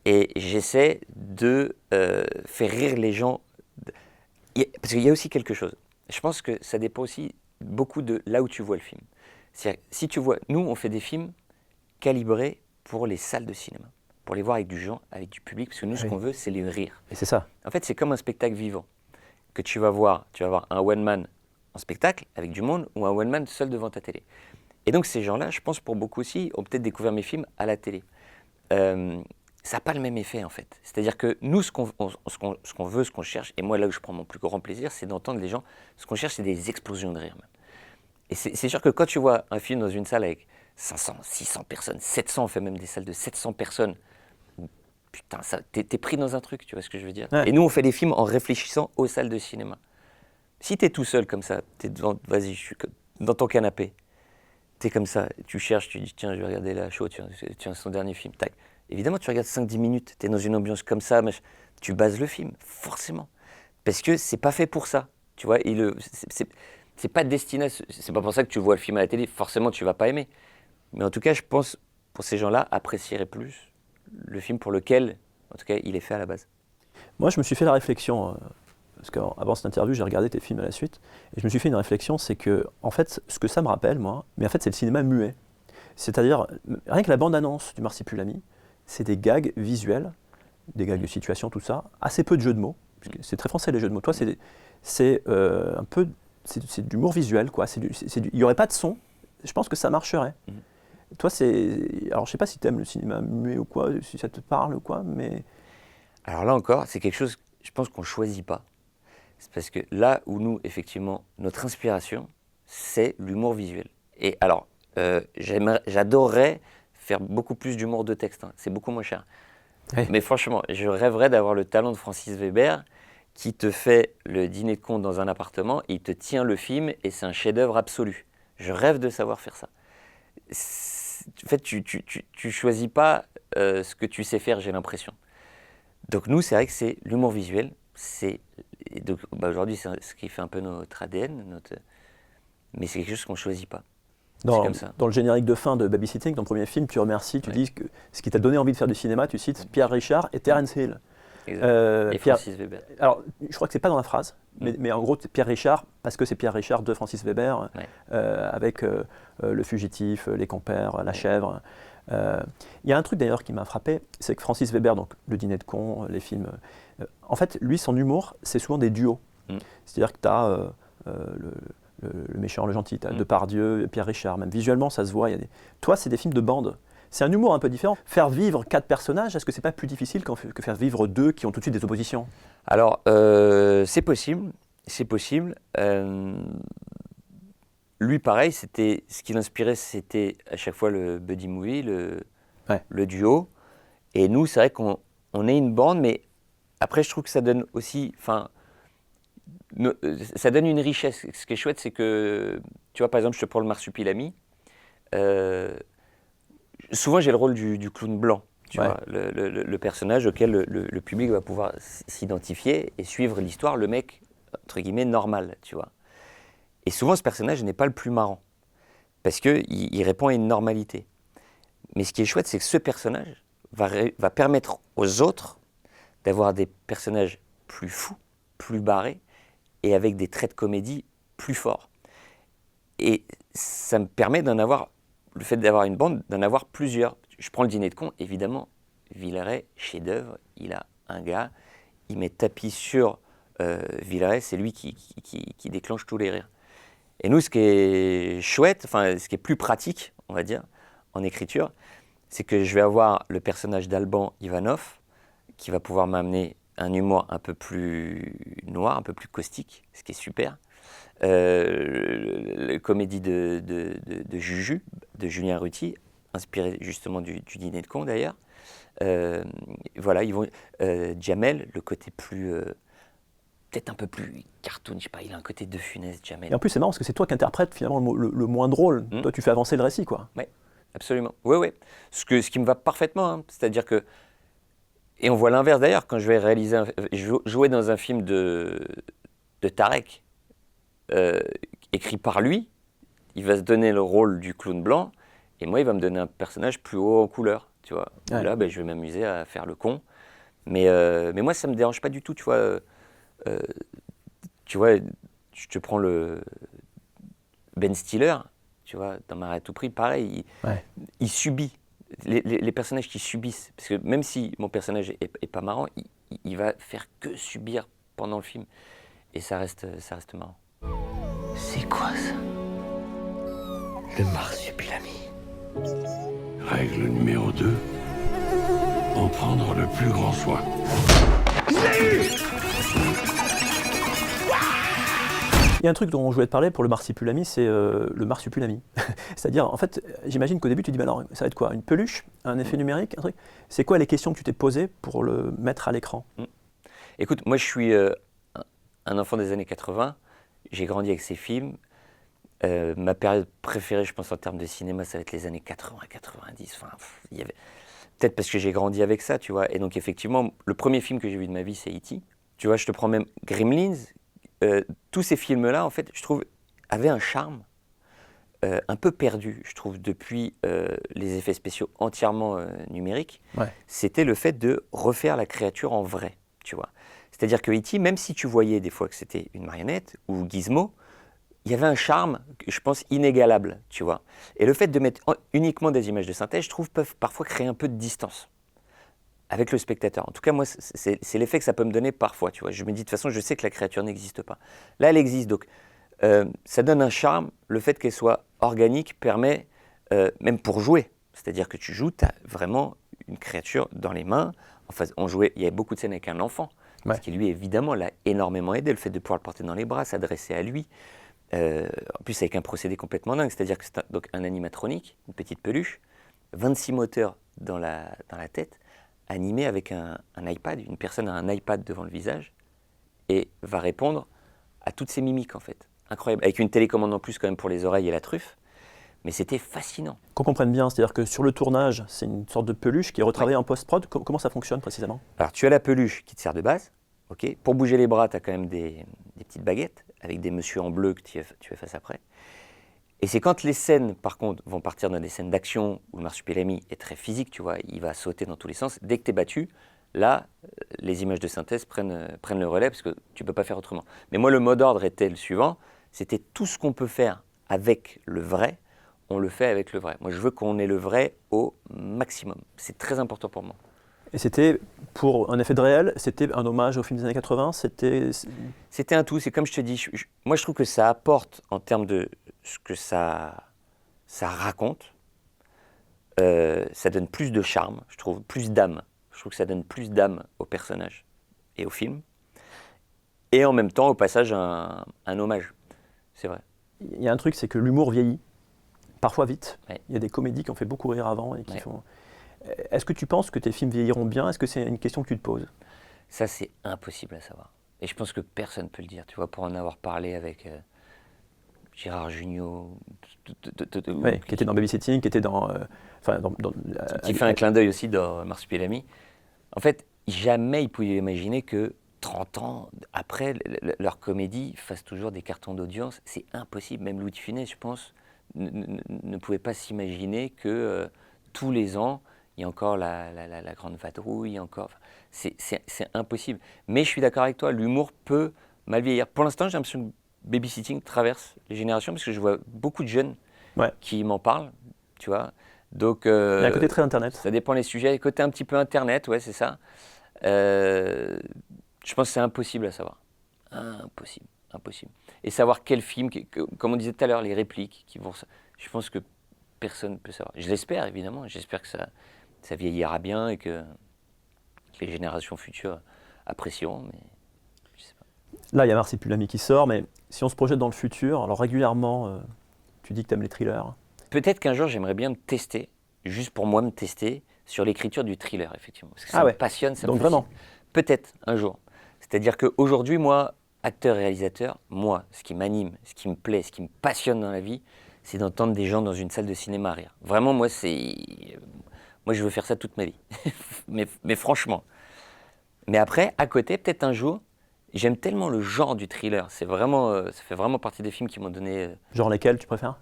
Et j'essaie de faire rire les gens. Parce qu'il y a aussi quelque chose. Je pense que ça dépend aussi beaucoup de là où tu vois le film. C'est-à-dire, si tu vois, nous, on fait des films calibrés pour les salles de cinéma, pour les voir avec du gens, avec du public, parce que nous, ce qu'on veut, c'est les rire. Et c'est ça. En fait, c'est comme un spectacle vivant que tu vas voir un one-man en spectacle avec du monde ou un one-man seul devant ta télé. Et donc, ces gens-là, je pense pour beaucoup aussi, ont peut-être découvert mes films à la télé. Ça n'a pas le même effet en fait. C'est-à-dire que nous, ce qu'on veut, ce qu'on cherche, et moi là où je prends mon plus grand plaisir, c'est d'entendre les gens, ce qu'on cherche, c'est des explosions de rire même. Et c'est sûr que quand tu vois un film dans une salle avec 500, 600 personnes, 700, on fait même des salles de 700 personnes, putain, t'es pris dans un truc, tu vois ce que je veux dire? Ouais. Et nous, on fait des films en réfléchissant aux salles de cinéma. Si t'es tout seul comme ça, vas-y, je suis dans ton canapé, t'es comme ça, tu cherches, tu dis tiens, je vais regarder Lachaud, tiens, son dernier film, tac. Évidemment, tu regardes 5-10 minutes, tu es dans une ambiance comme ça, tu bases le film, forcément. Parce que c'est pas fait pour ça, tu vois. C'est pas destiné, c'est pas pour ça que tu vois le film à la télé, forcément tu vas pas aimer. Mais en tout cas, je pense, pour ces gens-là, apprécieraient plus le film pour lequel, en tout cas, il est fait à la base. Moi, je me suis fait la réflexion, parce qu'avant cette interview, j'ai regardé tes films à la suite, et je me suis fait une réflexion, c'est que, en fait, ce que ça me rappelle, moi, mais en fait, c'est le cinéma muet. C'est-à-dire, rien que la bande-annonce du Marsupilami, c'est des gags visuels, des gags de situation, tout ça, assez peu de jeux de mots, parce que c'est très français les jeux de mots. Toi, c'est un peu, c'est de l'humour visuel, quoi. Il n'y aurait pas de son, je pense que ça marcherait. Toi, alors je sais pas si tu aimes le cinéma muet ou quoi, si ça te parle ou quoi, mais... Alors là encore, c'est quelque chose, je pense qu'on ne choisit pas. C'est parce que là où nous, effectivement, notre inspiration, c'est l'humour visuel. Et alors, j'adorerais faire beaucoup plus d'humour de texte, hein. C'est beaucoup moins cher. Oui. Mais franchement, je rêverais d'avoir le talent de Francis Weber qui te fait le dîner de con dans un appartement, il te tient le film et c'est un chef-d'œuvre absolu. Je rêve de savoir faire ça. En fait, tu choisis pas ce que tu sais faire, j'ai l'impression. Donc nous, c'est vrai que c'est l'humour visuel. Aujourd'hui, c'est ce qui fait un peu notre ADN, mais c'est quelque chose qu'on ne choisit pas. C'est comme ça. Dans le générique de fin de Babysitting, ton premier film, tu remercies, tu dis que ce qui t'a donné envie de faire du cinéma, tu cites Pierre Richard et Terence Hill. Et Francis Weber. Alors, je crois que c'est pas dans la phrase, mais en gros, c'est Pierre Richard, parce que c'est Pierre Richard de Francis Weber, avec Le Fugitif, Les Compères, La Chèvre. Il y a un truc d'ailleurs qui m'a frappé, c'est que Francis Weber, donc Le Dîner de cons, les films, en fait, lui, son humour, c'est souvent des duos. C'est-à-dire que tu as le méchant, le gentil, tu as Depardieu, Pierre Richard, même visuellement, ça se voit. Toi, c'est des films de bande. C'est un humour un peu différent. Faire vivre 4 personnages, est-ce que c'est pas plus difficile que faire vivre 2 qui ont tout de suite des oppositions? Alors, c'est possible. C'est possible. Lui, pareil, c'était ce qui l'inspirait, c'était à chaque fois le buddy movie, le duo. Et nous, c'est vrai qu'on est une bande, mais après, je trouve que ça donne aussi, ça donne une richesse. Ce qui est chouette, c'est que, tu vois, par exemple, je te prends le Marsupilami. Souvent, j'ai le rôle du clown blanc, tu vois, le personnage auquel le public va pouvoir s'identifier et suivre l'histoire, le mec, entre guillemets, normal, tu vois. Et souvent, ce personnage n'est pas le plus marrant, parce qu'il répond à une normalité. Mais ce qui est chouette, c'est que ce personnage va permettre aux autres d'avoir des personnages plus fous, plus barrés, et avec des traits de comédie plus forts. Et ça me permet le fait d'avoir une bande, d'en avoir plusieurs. Je prends Le Dîner de cons, évidemment, Villeray, chef-d'œuvre, il a un gars, il met tapis sur Villeray, c'est lui qui déclenche tous les rires. Et nous, ce qui est chouette, ce qui est plus pratique, on va dire, en écriture, c'est que je vais avoir le personnage d'Alban Ivanov, qui va pouvoir m'amener un humour un peu plus noir, un peu plus caustique, ce qui est super. La comédie de Juju, de Julien Ruti, inspiré justement du Dîner de cons d'ailleurs. Voilà, ils vont Jamel, le côté plus peut-être un peu plus cartoon, je sais pas, il a un côté de Funès, Jamel. Et en plus, c'est marrant parce que c'est toi qui interprètes finalement le moins drôle. Toi, tu fais avancer le récit, quoi. Oui, absolument. Oui. Ce qui me va parfaitement, hein. C'est-à-dire que, et on voit l'inverse d'ailleurs, quand je vais jouer dans un film de Tarek, écrit par lui, il va se donner le rôle du clown blanc, et moi, il va me donner un personnage plus haut en couleur, tu vois. Ouais. Là, je vais m'amuser à faire le con. Mais moi, ça me dérange pas du tout, tu vois. Je te prends le Ben Stiller, tu vois, dans Marée à tout prix, pareil, il subit. Les personnages qui subissent, parce que même si mon personnage est pas marrant, il va faire que subir pendant le film. Et ça reste marrant. C'est quoi ça? Le marsupilami. Règle numéro 2. En prendre le plus grand soin. Il y a un truc dont je voulais te parler pour le marsupilami, c'est le marsupilami. C'est-à-dire, en fait, j'imagine qu'au début, tu dis, alors, ça va être quoi? Une peluche? Un effet numérique? Un truc? C'est quoi les questions que tu t'es posées pour le mettre à l'écran? Écoute, moi, je suis un enfant des années 80. J'ai grandi avec ces films. Ma période préférée, je pense, en termes de cinéma, ça va être les années 80-90. Peut-être parce que j'ai grandi avec ça, tu vois. Et donc, effectivement, le premier film que j'ai vu de ma vie, c'est E.T. Tu vois, je te prends même Gremlins. Tous ces films-là, en fait, je trouve, avaient un charme un peu perdu, je trouve, depuis les effets spéciaux entièrement numériques. C'était le fait de refaire la créature en vrai, tu vois. C'est-à-dire que E.T., même si tu voyais des fois que c'était une marionnette ou Gizmo, il y avait un charme, je pense, inégalable, tu vois. Et le fait de mettre uniquement des images de synthèse, je trouve, peuvent parfois créer un peu de distance avec le spectateur. En tout cas, moi, c'est l'effet que ça peut me donner parfois, tu vois. Je me dis, de toute façon, je sais que la créature n'existe pas. Là, elle existe, donc ça donne un charme. Le fait qu'elle soit organique permet, même pour jouer, c'est-à-dire que tu joues, tu as vraiment une créature dans les mains. Enfin, il y avait beaucoup de scènes avec un enfant, ce qui, lui, évidemment, l'a énormément aidé, le fait de pouvoir le porter dans les bras, s'adresser à lui. En plus, avec un procédé complètement dingue, c'est-à-dire que c'est donc un animatronique, une petite peluche, 26 moteurs dans la tête, animé avec un iPad. Une personne a un iPad devant le visage et va répondre à toutes ces mimiques, en fait. Incroyable. Avec une télécommande en plus, quand même, pour les oreilles et la truffe. Mais c'était fascinant. Qu'on comprenne bien, c'est-à-dire que sur le tournage, c'est une sorte de peluche qui est retravaillée en post-prod. Comment ça fonctionne précisément? Alors, tu as la peluche qui te sert de base. Okay. Pour bouger les bras, tu as quand même des petites baguettes avec des messieurs en bleu que tu effaces après. Et c'est quand les scènes, par contre, vont partir dans des scènes d'action où le marsupilami est très physique, tu vois, il va sauter dans tous les sens. Dès que tu es battu, là, les images de synthèse prennent le relais parce que tu ne peux pas faire autrement. Mais moi, le mot d'ordre était le suivant, c'était tout ce qu'on peut faire avec le vrai, on le fait avec le vrai. Moi, je veux qu'on ait le vrai au maximum. C'est très important pour moi. Et c'était pour un effet de réel, c'était un hommage au film des années 80, C'était un tout, c'est comme je te dis, moi je trouve que ça apporte en termes de ce que ça raconte, ça donne plus de charme, je trouve, plus d'âme. Je trouve que ça donne plus d'âme au personnage et au film. Et en même temps, au passage, un hommage. C'est vrai. Il y a un truc, c'est que l'humour vieillit, parfois vite. Ouais. Il y a des comédies qui ont fait beaucoup rire avant et qui Ouais. font... Est-ce que tu penses que tes films vieilliront bien? Est-ce que c'est une question que tu te poses? Ça, c'est impossible à savoir. Et je pense que personne ne peut le dire. Tu vois, pour en avoir parlé avec Gérard Jugnot, Oui, qui était dans Babysitting, qui était dans... qui fait un clin d'œil aussi dans Marsupilami. En fait, jamais ils pouvaient imaginer que 30 ans après, leur comédie fasse toujours des cartons d'audience. C'est impossible. Même Louis de Funès, je pense, ne pouvait pas s'imaginer que tous les ans, il y a encore la Grande Vadrouille, c'est impossible. Mais je suis d'accord avec toi, l'humour peut mal vieillir. Pour l'instant, j'ai l'impression que Babysitting traverse les générations parce que je vois beaucoup de jeunes qui m'en parlent, tu vois. Donc, il y a un côté très Internet. Ça dépend des sujets. Côté un petit peu Internet, ouais, c'est ça. Je pense que c'est impossible à savoir. Impossible. Et savoir quel film, comme on disait tout à l'heure, les répliques qui vont... Je pense que personne ne peut savoir. Je l'espère, évidemment. J'espère que ça vieillira bien et que les générations futures apprécieront, mais je sais pas. Là, il y a Marsupilami qui sort, mais si on se projette dans le futur, alors régulièrement, tu dis que tu aimes les thrillers. Peut-être qu'un jour, j'aimerais bien me tester, juste pour moi me tester, sur l'écriture du thriller, effectivement. Parce que ça me passionne, ça me fascine. Vraiment. Peut-être, un jour. C'est-à-dire qu'aujourd'hui, moi, acteur et réalisateur, moi, ce qui m'anime, ce qui me plaît, ce qui me passionne dans la vie, c'est d'entendre des gens dans une salle de cinéma rire. Vraiment, moi, je veux faire ça toute ma vie. mais franchement. Mais après, à côté, peut-être un jour, j'aime tellement le genre du thriller. Ça fait vraiment partie des films qui m'ont donné... Genre lesquels tu préfères?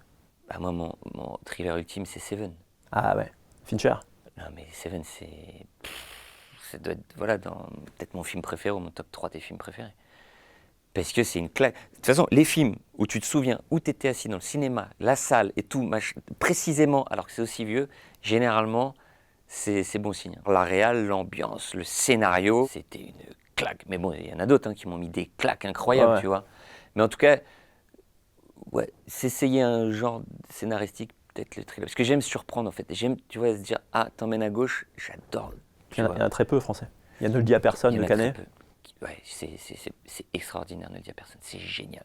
Moi, mon thriller ultime, c'est Seven. Ah ouais, Fincher. Non, mais Seven, ça doit être, peut-être mon film préféré ou mon top 3 des films préférés. Parce que c'est une claque. De toute façon, les films où tu te souviens, où tu étais assis dans le cinéma, la salle et tout, précisément, alors que c'est aussi vieux, généralement, c'est bon signe. La réal, l'ambiance, le scénario, c'était une claque. Mais bon, il y en a d'autres qui m'ont mis des claques incroyables, tu vois. Mais en tout cas, ouais, s'essayer un genre scénaristique, peut-être le thriller. Parce que j'aime surprendre, en fait. J'aime, tu vois, se dire, t'emmènes à gauche, j'adore. Il y en a très peu français. Il y a Ne le dit à personne, de Canet. Ouais, c'est extraordinaire, Ne le dit à personne. C'est génial.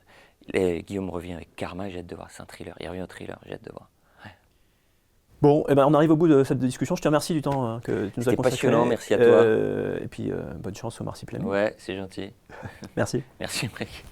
Guillaume revient avec Karma, j'ai hâte de voir. C'est un thriller. Il revient au thriller, j'ai hâte de voir. Ouais. Bon, on arrive au bout de cette discussion. Je te remercie du temps que tu nous as consacré. C'était passionnant, merci à toi. Et puis, bonne chance au Marsupilami. Ouais, c'est gentil. Merci. Merci, mec.